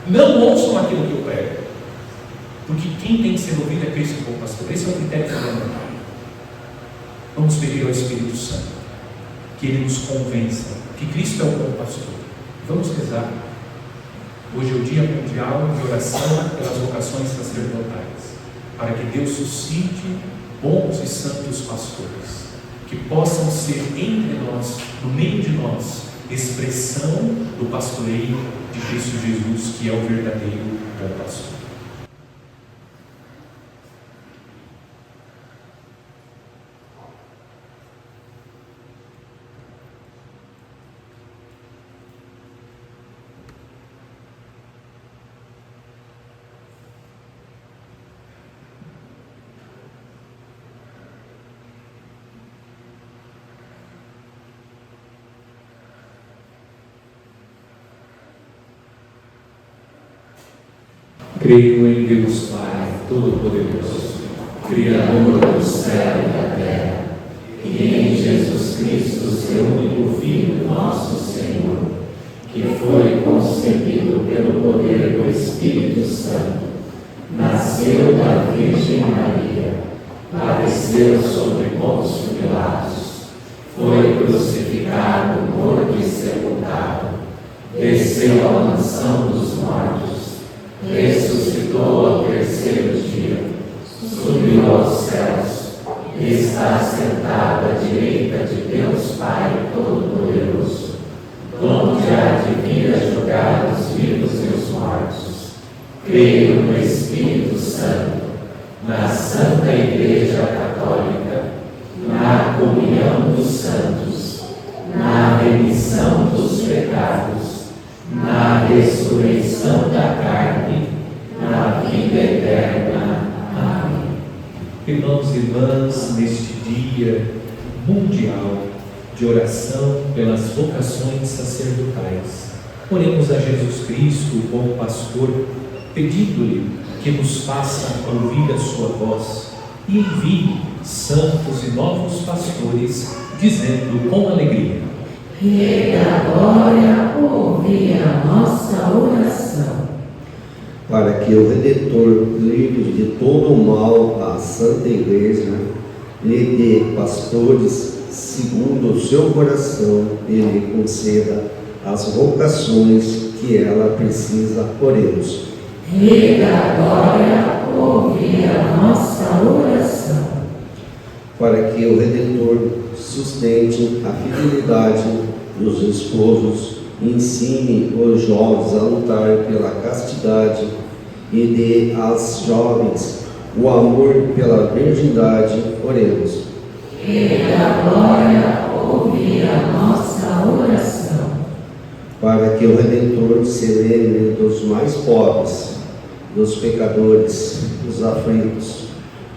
não ouçam aquilo que eu prego, porque quem tem que ser ouvido é Cristo bom pastor. Esse é o critério fundamental. Vamos pedir ao Espírito Santo que Ele nos convença que Cristo é o bom pastor. Vamos rezar. Hoje é o Dia Mundial de Oração pelas Vocações Sacerdotais, para que Deus suscite bons e santos pastores, que possam ser entre nós, no meio de nós, expressão do pastoreio de Cristo Jesus, que é o verdadeiro bom pastor. Creio em Deus Pai Todo-Poderoso, Criador do céu e da terra, e em Jesus Cristo, seu único Filho, nosso Senhor, que foi concebido pelo poder do Espírito Santo, nasceu da Virgem Maria, padeceu sobre Pôncio Pilatos, foi crucificado, morto e sepultado, desceu à mansão dos mortos, ressuscitou ao terceiro dia, subiu aos céus, e está sentado à direita de Deus Pai Todo-Poderoso, onde há de vir a julgar os vivos e os Creio no Espírito Santo, na Santa Igreja Católica, na comunhão dos santos, na remissão dos pecados, na ressurreição da carne, na vida eterna. Amém. Irmãos e irmãs, neste dia mundial de oração pelas vocações sacerdotais, oremos a Jesus Cristo, o bom pastor, pedindo-lhe que nos faça ouvir a sua voz e envie santos e novos pastores, dizendo com alegria: Rei da glória, ouvi a nossa oração. Para que o Redentor, livre de todo o mal, a Santa Igreja, lhe dê pastores segundo o seu coração e lhe conceda as vocações que ela precisa, oremos. Rei da glória, ouvi a nossa oração. Para que o Redentor sustente a fidelidade dos esposos, ensine os jovens a lutar pela castidade e dê às jovens o amor pela virgindade, oremos. Rei da glória, ouvi a nossa oração. Para que o Redentor se lembre dos mais pobres, dos pecadores, dos aflitos,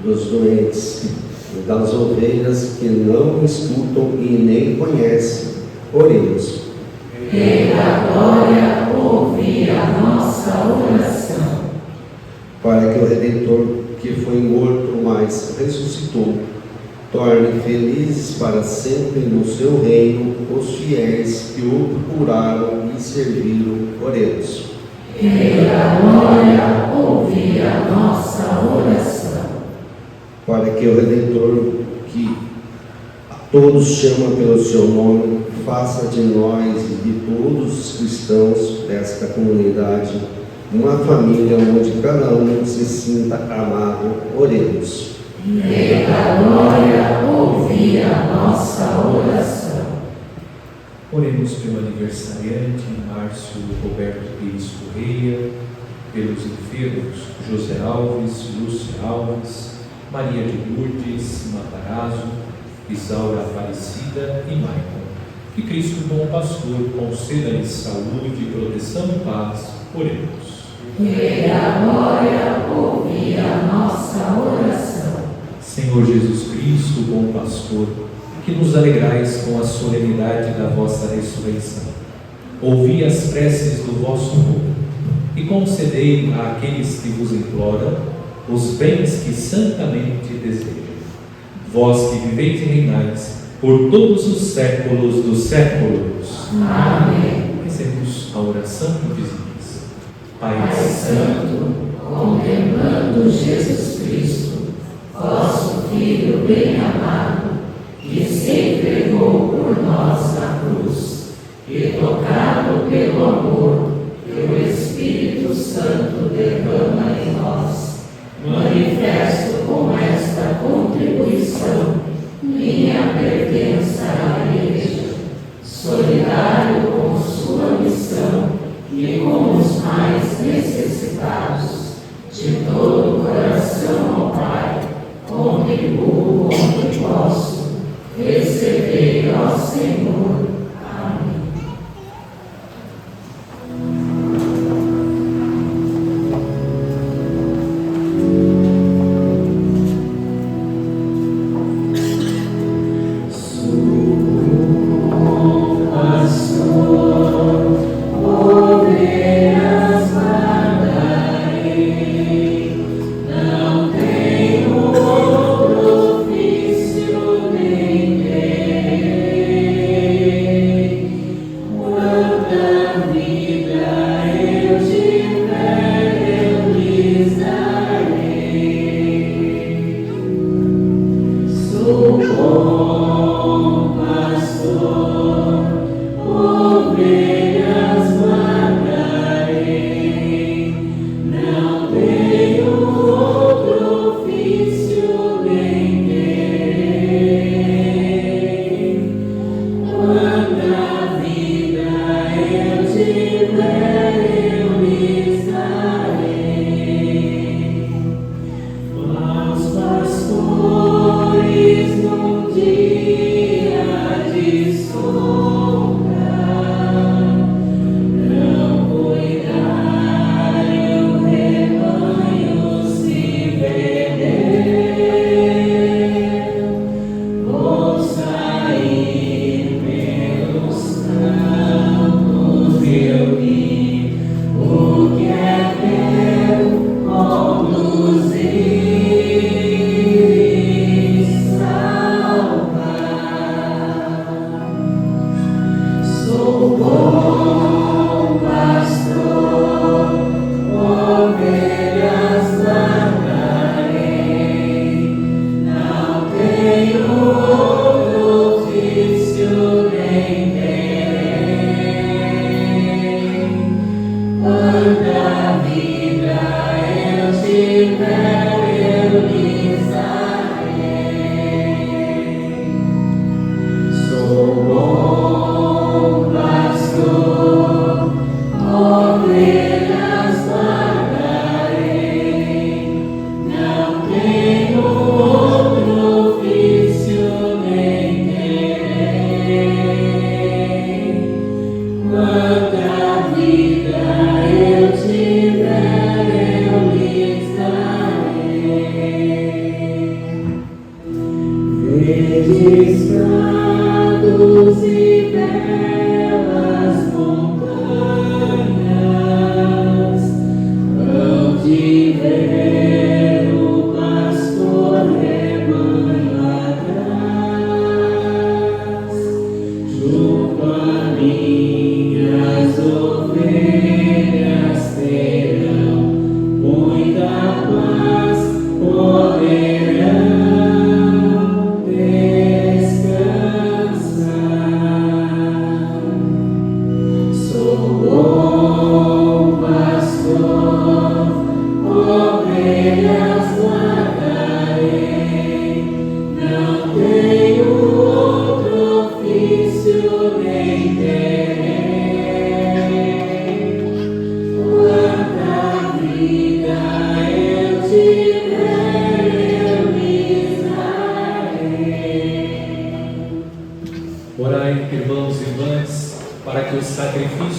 dos doentes, das ovelhas que não escutam e nem conhecem, oremos. Rei da glória, ouvi a nossa oração. Para que o Redentor, que foi morto, mas ressuscitou, torne felizes para sempre no seu reino os fiéis que o procuraram e serviram, oremos. Rei da glória, ouvi a nossa oração. Para que o Redentor, que a todos chama pelo seu nome, faça de nós e de todos os cristãos desta comunidade uma família onde cada um se sinta amado, oremos. Rei da glória, ouvi a nossa oração. Oremos pelo aniversariante Márcio Roberto Pires Correia, pelos enfermos José Alves, Lúcia Alves, Maria de Lourdes Matarazzo, Isaura Aparecida e Maicon. Que Cristo, bom pastor, conceda-lhes saúde, proteção e paz. Oremos. Rei da glória, ouvi a nossa oração. Senhor Jesus Cristo, bom pastor, que nos alegrais com a solenidade da vossa ressurreição. Ouvi as preces do vosso povo e concedei àqueles que vos imploram os bens que santamente desejam. Vós que viveis e reinais por todos os séculos dos séculos. Amém. Recebemos a oração que dizemos: Pai Santo, contemplando Jesus Cristo, vosso Filho bem-amado, que se entregou por nós na cruz, e tocado pelo amor que o Espírito Santo derrama em nós, manifesto com esta contribuição minha pertença à Igreja, solidário com sua missão e com os mais necessitados.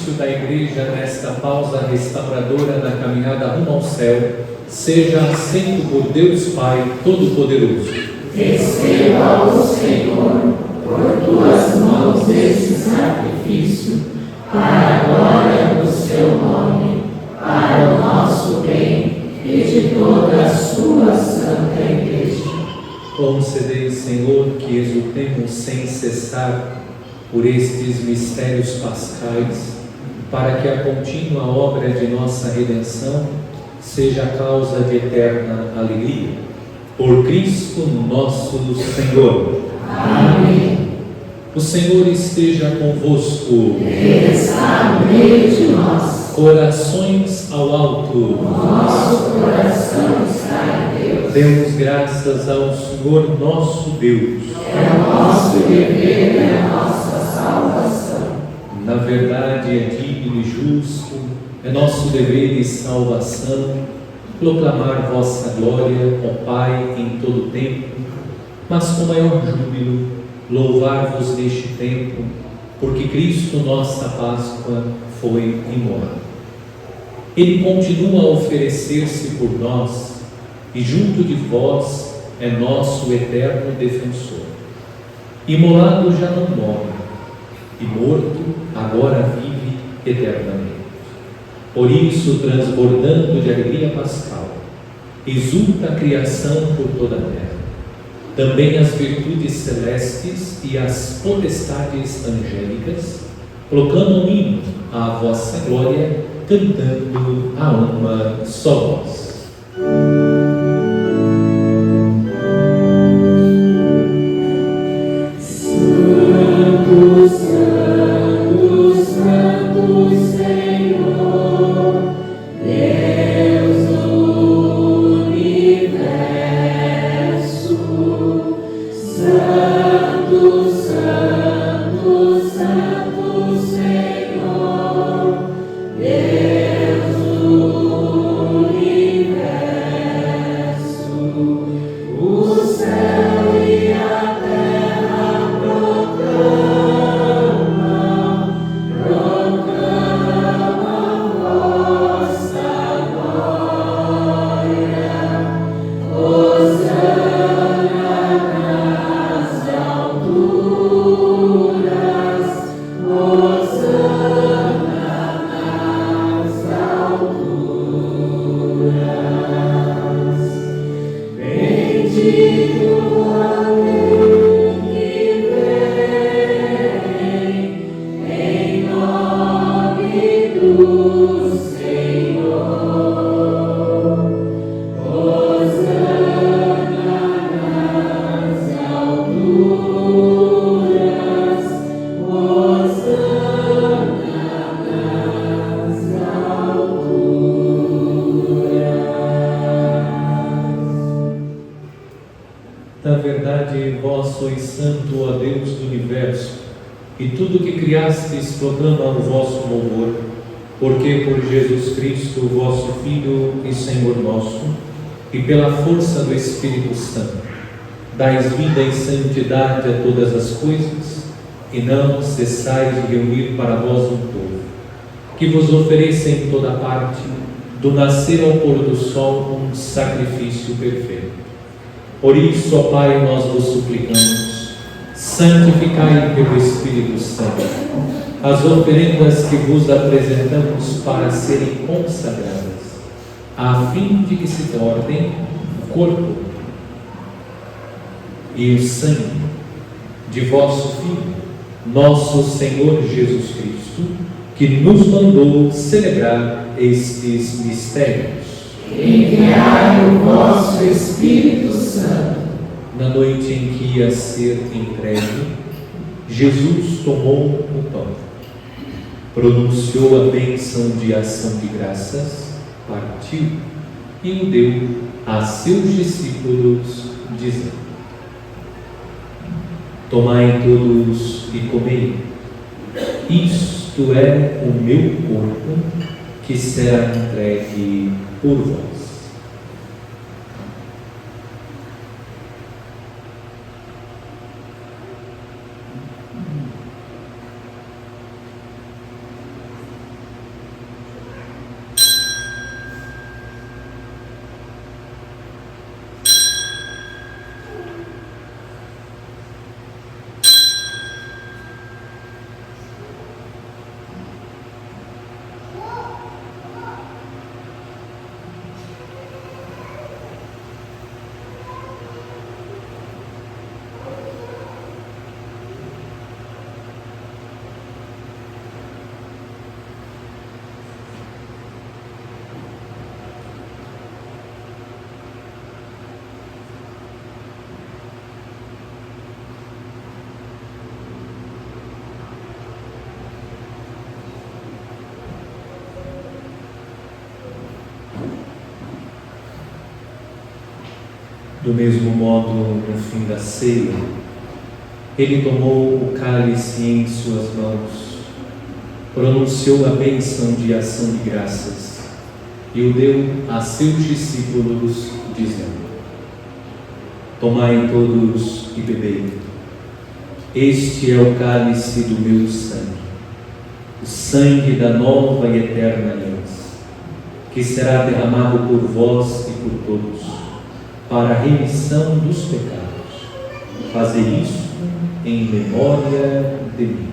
início da Igreja nesta pausa restauradora na caminhada rumo ao céu seja aceito por Deus Pai Todo-Poderoso. Receba, ó Senhor, por tuas mãos este sacrifício, para a glória do seu nome, para o nosso bem e de toda a sua santa Igreja. Concedei, Senhor, que exultemos sem cessar por estes mistérios pascais, para que a contínua obra de nossa redenção seja a causa de eterna alegria. Por Cristo nosso Senhor. Amém. O Senhor esteja convosco. Ele está no meio de nós. Corações ao alto. Nosso coração está em Deus. Demos graças ao Senhor nosso Deus. É o nosso dever e a nossa salvação. Na verdade, é digno e justo, é nosso dever e salvação proclamar vossa glória, ó Pai, em todo o tempo, mas com maior júbilo louvar-vos neste tempo, porque Cristo, nossa Páscoa, foi imolado. Ele continua a oferecer-se por nós, e junto de vós é nosso eterno defensor. Imolado já não morre, e morto agora vive eternamente. Por isso, transbordando de alegria pascal, exulta a criação por toda a terra. Também as virtudes celestes e as potestades angélicas proclamam hino à vossa glória, cantando a uma só voz. Na verdade, vós sois santo, ó Deus do universo, e tudo que criastes proclama o vosso louvor, porque por Jesus Cristo, vosso Filho e Senhor nosso, e pela força do Espírito Santo, dais vida e santidade a todas as coisas, e não cessais de reunir para vós um povo, que vos ofereça em toda parte, do nascer ao pôr do sol, um sacrifício perfeito. Por isso, ó Pai, nós vos suplicamos, santificai pelo Espírito Santo as oferendas que vos apresentamos para serem consagradas, a fim de que se tornem o corpo e o sangue de vosso Filho, nosso Senhor Jesus Cristo, que nos mandou celebrar estes mistérios. Enviai o vosso Espírito Santo. Na noite em que ia ser entregue, Jesus tomou o pão, pronunciou a bênção de ação de graças, partiu e o deu a seus discípulos, dizendo: tomai todos e comei, isto é o meu corpo, que será entregue por vós. Do mesmo modo, no fim da ceia, ele tomou o cálice em suas mãos, pronunciou a bênção de ação de graças e o deu a seus discípulos, dizendo: Tomai todos e bebei. Este é o cálice do meu sangue, o sangue da nova e eterna aliança, que será derramado por vós e por todos, para a remissão dos pecados. Fazei isso em memória de mim.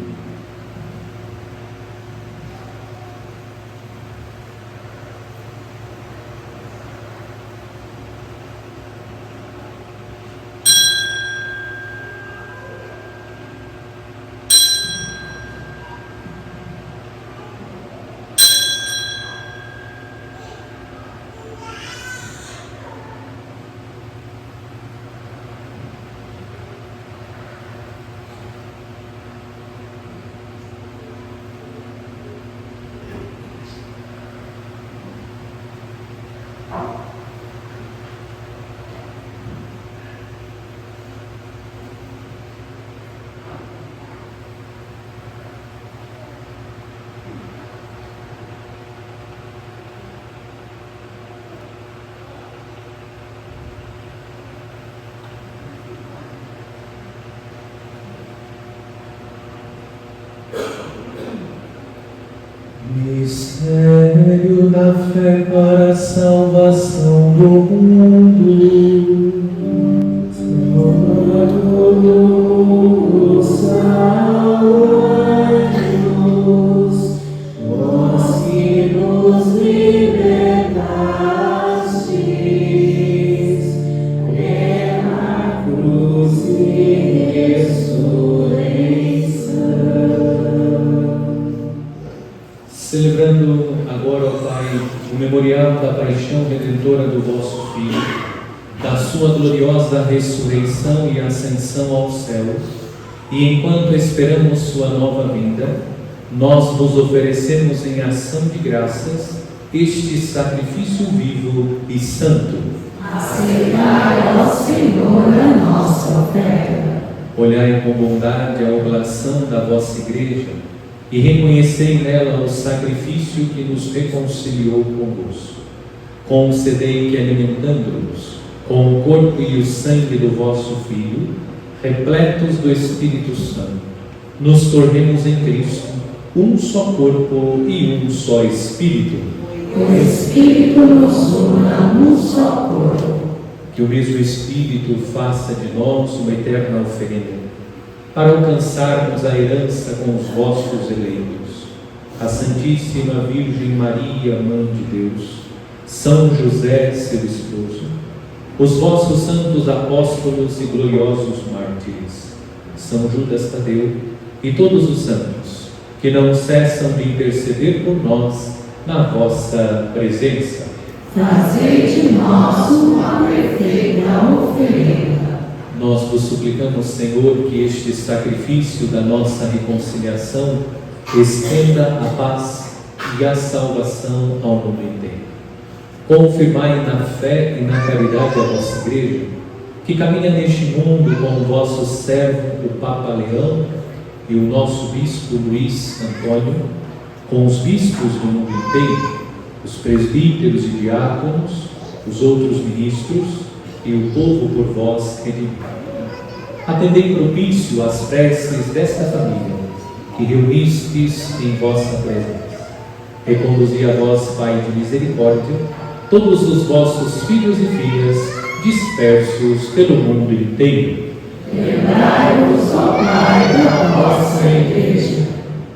Mistério da fé para a salvação do mundo. Todo salva-nos, vós que nos libertastes pela cruz e celebrando agora, ó Pai, o memorial da paixão redentora do vosso Filho, da sua gloriosa ressurreição e ascensão ao céu, e enquanto esperamos sua nova vinda, nós vos oferecemos em ação de graças este sacrifício vivo e santo. Aceitai, ó Senhor, a nossa oferta. Olhai com bondade a oblação da vossa Igreja e reconhecei nela o sacrifício que nos reconciliou convosco. Concedei que, alimentando-nos com o corpo e o sangue do vosso Filho, repletos do Espírito Santo, nos tornemos em Cristo um só corpo e um só Espírito. O Espírito nos una num só corpo. Que o mesmo Espírito faça de nós uma eterna oferenda, para alcançarmos a herança com os vossos eleitos, a Santíssima Virgem Maria, Mãe de Deus, São José, seu esposo, os vossos santos apóstolos e gloriosos mártires, São Judas Tadeu e todos os santos, que não cessam de interceder por nós na vossa presença. Fazei de nós uma perfeita oferenda. Nós vos suplicamos, Senhor, que este sacrifício da nossa reconciliação estenda a paz e a salvação ao mundo inteiro. Confirmai na fé e na caridade a vossa Igreja, que caminha neste mundo com o vosso servo, o Papa Leão, e o nosso Bispo Luís Antônio, com os bispos do mundo inteiro, os presbíteros e diáconos, os outros ministros e o povo por vós redimido. Atendei propício às preces desta família, que reunistes em vossa presença. Reconduzi a vós, Pai de misericórdia, todos os vossos filhos e filhas dispersos pelo mundo inteiro. Lembrai-vos, ó Pai, da vossa Igreja.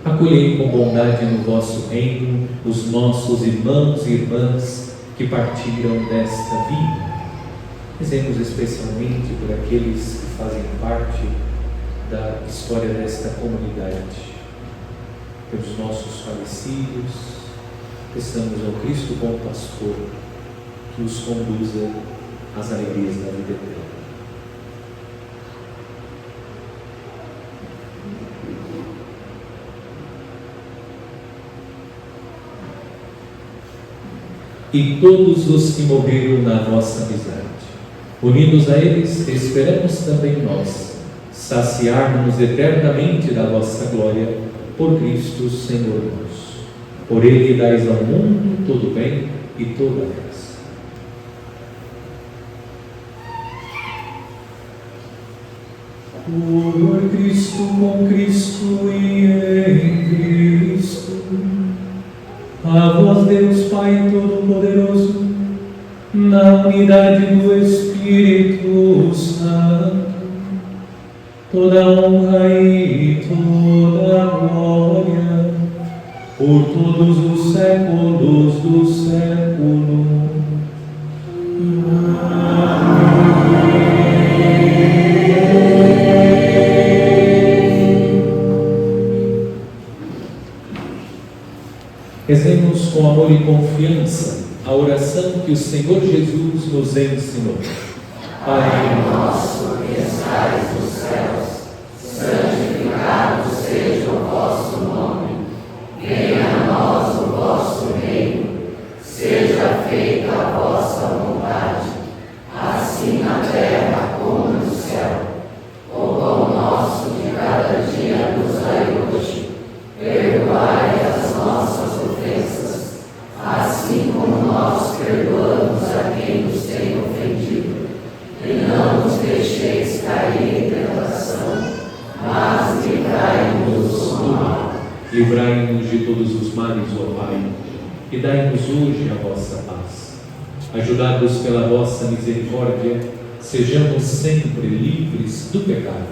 Acolhei com bondade no vosso reino os nossos irmãos e irmãs que partiram desta vida. Rezemos especialmente por aqueles que fazem parte da história desta comunidade, pelos nossos falecidos. Peçamos ao Cristo bom pastor que os conduza às alegrias da vida eterna. E todos os que morreram na vossa amizade, Unidos a eles, esperamos também nós saciar-nos eternamente da vossa glória, por Cristo Senhor nosso. Por ele dais ao mundo todo bem e toda graça. Por Cristo, com Cristo e em Cristo, a vós Deus Pai Todo-Poderoso, na unidade do Espírito Santo, toda honra e toda glória, por todos os séculos dos séculos. Rezemos com amor e confiança a oração que o Senhor Jesus nos ensinou. Pai nosso que estais nos céus, santificado seja o vosso nome. Venha a nós o vosso reino. Seja feita a vossa vontade, assim na terra como no céu. O pão nosso de cada dia nos dai hoje. Perdoai as nossas ofensas, assim como nós perdoamos a quem nos tem ofendido. E não nos deixeis cair em tentação, mas livrai-nos do mal. Livrai-nos de todos os males, ó Pai, e dai-nos hoje a vossa paz. Ajudados pela vossa misericórdia, sejamos sempre livres do pecado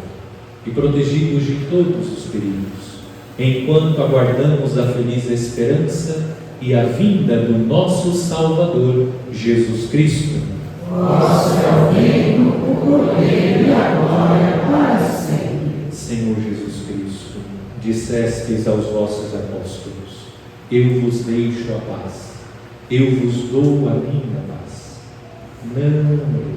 e protegidos de todos os perigos, enquanto aguardamos a feliz esperança e a vinda do nosso Salvador, Jesus Cristo. Vosso é o reino, o poder e a glória para sempre. Senhor Jesus Cristo, dissestes aos vossos apóstolos: eu vos deixo a paz, eu vos dou a minha paz. Não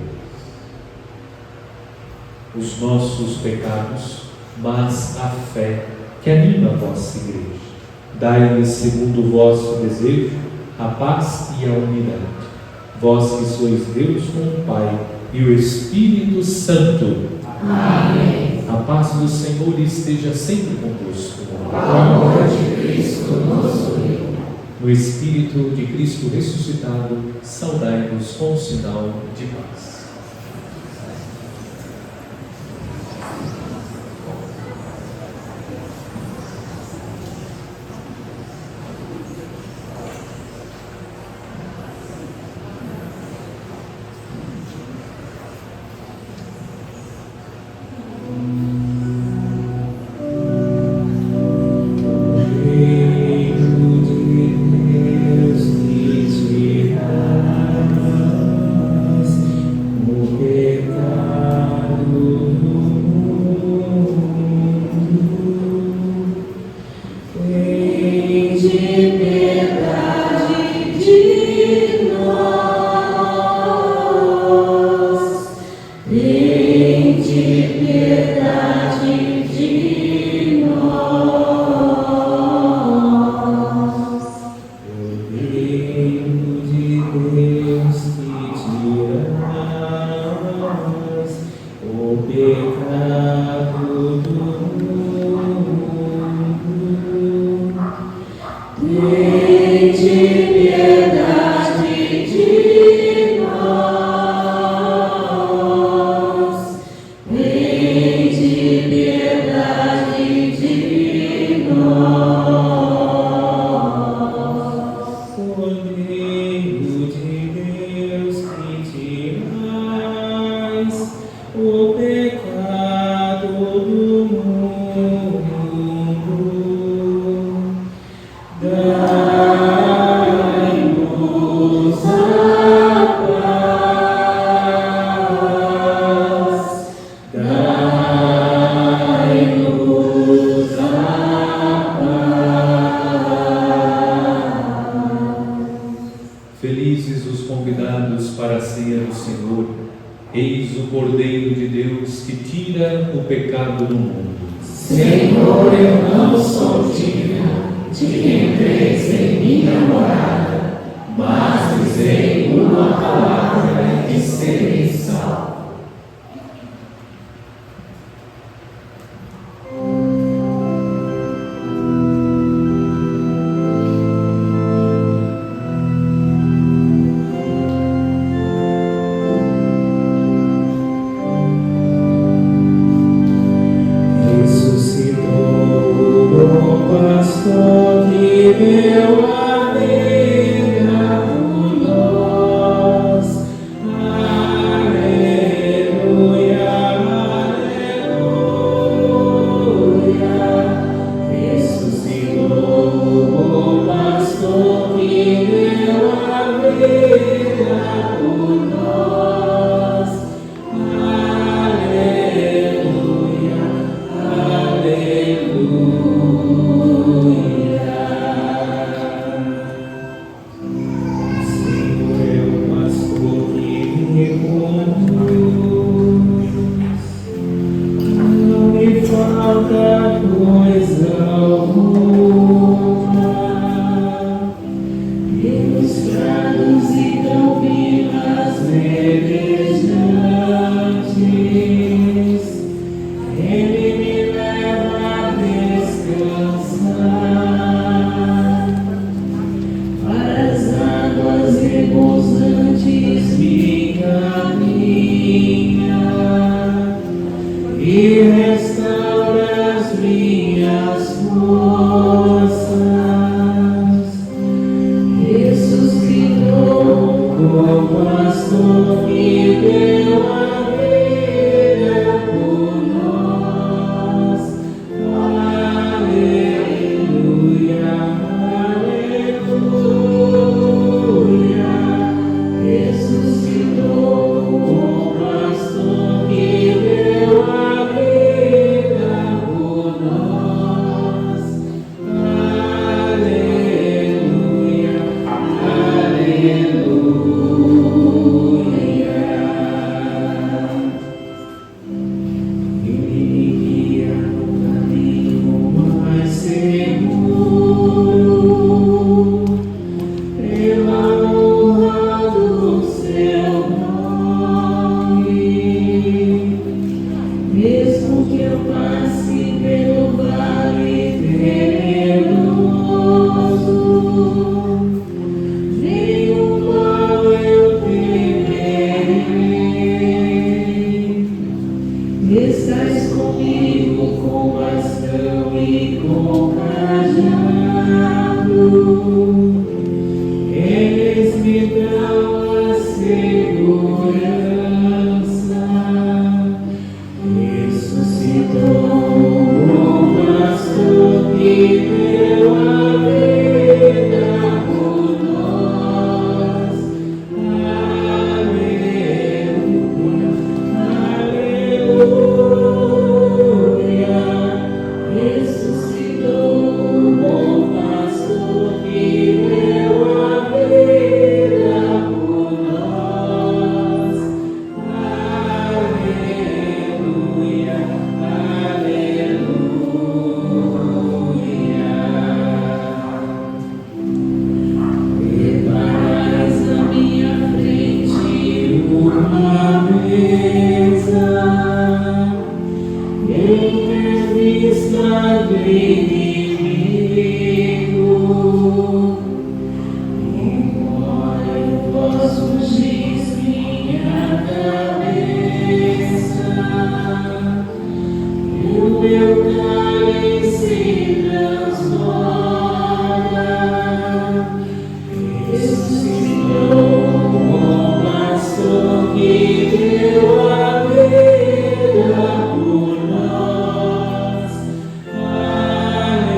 os nossos pecados, mas a fé que anima a vossa igreja. Dai-lhes, segundo o vosso desejo, a paz e a unidade. Vós que sois Deus com o Pai e o Espírito Santo. Amém. A paz do Senhor esteja sempre convosco. O amor de Cristo nos uniu. No Espírito de Cristo ressuscitado, saudai-nos com o sinal de paz. Felizes os convidados para a ceia do Senhor. Eis o Cordeiro de Deus que tira o pecado do mundo. Senhor, eu não sou digno de que entreis em minha morada, mas dizei uma palavra e serei salvo. pastor que deu a vida por nós. Aleluia, aleluia. Ressuscitou o bom pastor que deu a vida por nós. Aleluia, aleluia. Ele guia no caminho mais seguro, pela honra do seu nome. Mesmo que eu passe pelo vale tenebroso, nenhum mal eu temerei. Estás comigo com bastão e com cajado, eles me dão a segurança. Ressuscitou o bom pastor que deu a vida por nós. Aleluia, aleluia. Ressuscitou o bom pastor que deu a vida por nós. Aleluia, aleluia. Preparais à minha frente uma mesa em vista do inimigo. Embora eu possa ungir minha cabeça, e o meu cálice transborda. Ressuscitou o bom pastor que deu a vida por nós. Aleluia,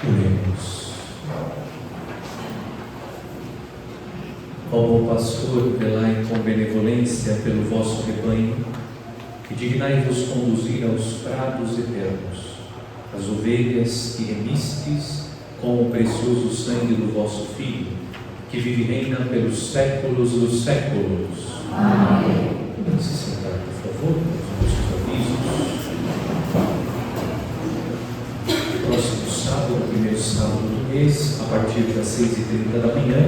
Oremos. Ó bom pastor, velai com benevolência pelo vosso rebanho e dignai-vos conduzir aos prados eternos as ovelhas que remistes com o precioso sangue do vosso Filho, que vive e reina pelos séculos dos séculos. Amém. Vamos se sentar, por favor, com os nossos avisos. Próximo sábado, primeiro sábado do mês, a partir das 6h30 da manhã,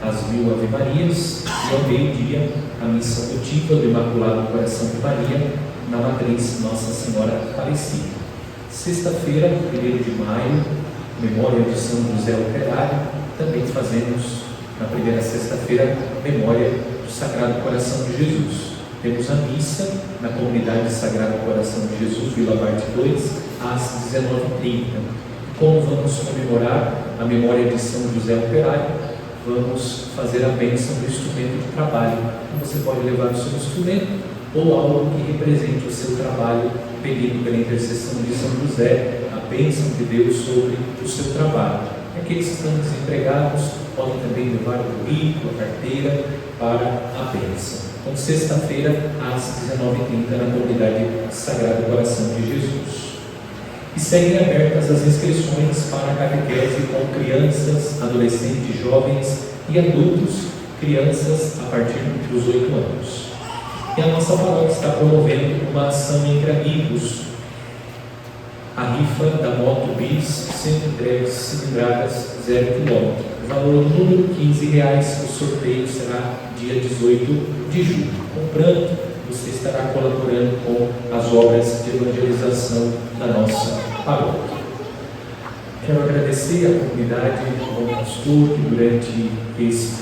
às 1000 Ave Marias, e ao meio-dia, a missa votiva do Imaculado Coração de Maria, na Matriz Nossa Senhora Aparecida. Sexta-feira, 1º de maio, memória de São José Operário, também fazemos, na primeira sexta-feira, memória do Sagrado Coração de Jesus. Temos a missa na comunidade Sagrado Coração de Jesus, Vila Barte 2, às 19h30. Como vamos comemorar a memória de São José Operário, vamos fazer a bênção do instrumento de trabalho. Você pode levar o seu instrumento ou algo que represente o seu trabalho, pedindo pela intercessão de São José a bênção de Deus sobre o seu trabalho. Aqueles que estão desempregados podem também levar o currículo, a carteira para a bênção. Então, sexta-feira, às 19h30, na comunidade Sagrado Coração de Jesus. E seguem abertas as inscrições para a catequese com crianças, adolescentes, jovens e adultos, crianças a partir dos 8 anos. E a nossa paróquia está promovendo uma ação entre amigos, a rifa da moto Bis 103 cilindradas 0 km. O valor do número R$15, o sorteio será dia 18 de julho. Comprando, você estará colaborando com as obras de evangelização da nossa paróquia. Quero agradecer à comunidade, ao pastor que durante esses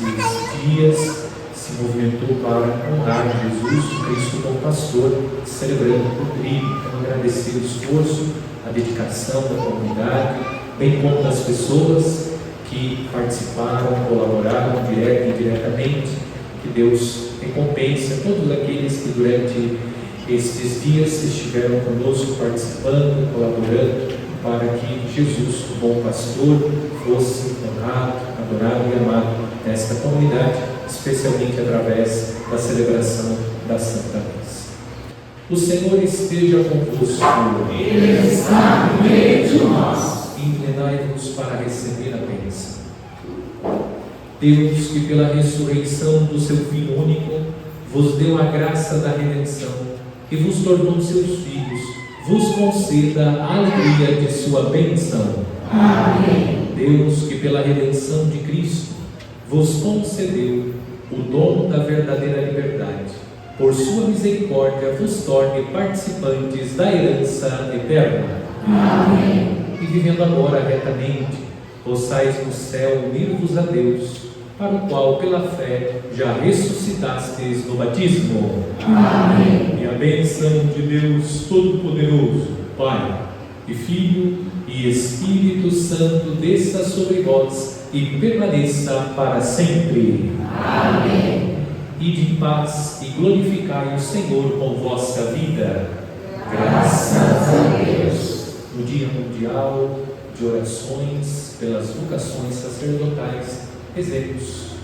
dias se movimentou para honrar Jesus, o Cristo bom pastor, celebrando o trigo. Quero agradecer o esforço, a dedicação da comunidade, bem como das pessoas que participaram, colaboraram direta e indiretamente. Que Deus recompense a todos aqueles que durante estes dias estiveram conosco, participando, colaborando, para que Jesus, o bom pastor, fosse honrado, adorado e amado nesta comunidade, especialmente através da celebração da Santa Missa. O Senhor esteja convosco. Ele está no meio de nós. Inclinai-vos para receber a bênção. Deus, que pela ressurreição do seu Filho único, vos deu a graça da redenção e vos tornou seus filhos, vos conceda a alegria de sua bênção. Amém. Deus, que pela redenção de Cristo vos concedeu o dom da verdadeira liberdade, por sua misericórdia vos torne participantes da herança eterna. Amém. E vivendo agora retamente, possais no céu unir-vos a Deus, para o qual pela fé já ressuscitastes no batismo. Amém. E a bênção de Deus Todo-Poderoso, Pai e Filho e Espírito Santo desça sobre vós e permaneça para sempre. Amém. Ide em paz e glorificai o Senhor com vossa vida. Graças a Deus. No Dia Mundial de Orações pelas vocações sacerdotais, rezemos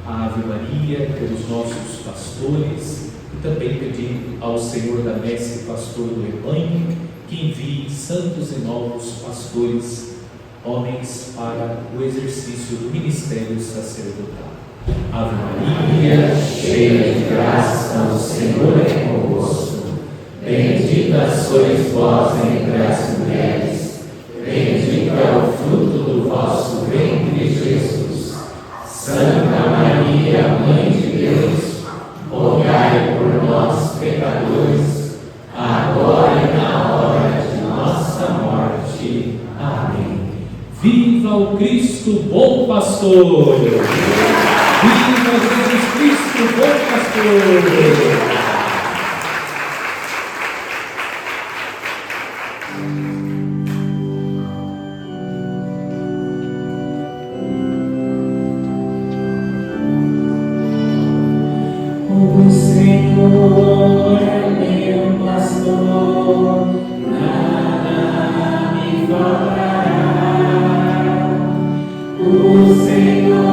a Ave Maria pelos nossos pastores e também pedindo ao Senhor da Messe, pastor do rebanho, que envie santos e novos pastores, homens, para o exercício do ministério sacerdotal. Ave Maria, Cheia de graça, o Senhor é convosco. Bendita sois vós entre as mulheres. Bendito é o fruto do vosso ventre, Jesus. Santa Maria, Mãe de Deus, rogai por nós, pecadores, agora e na hora de nossa morte. Amém. viva o Cristo bom pastor! Viva Jesus Cristo bom pastor! O Senhor é meu pastor, nada me faltará. Aleluia.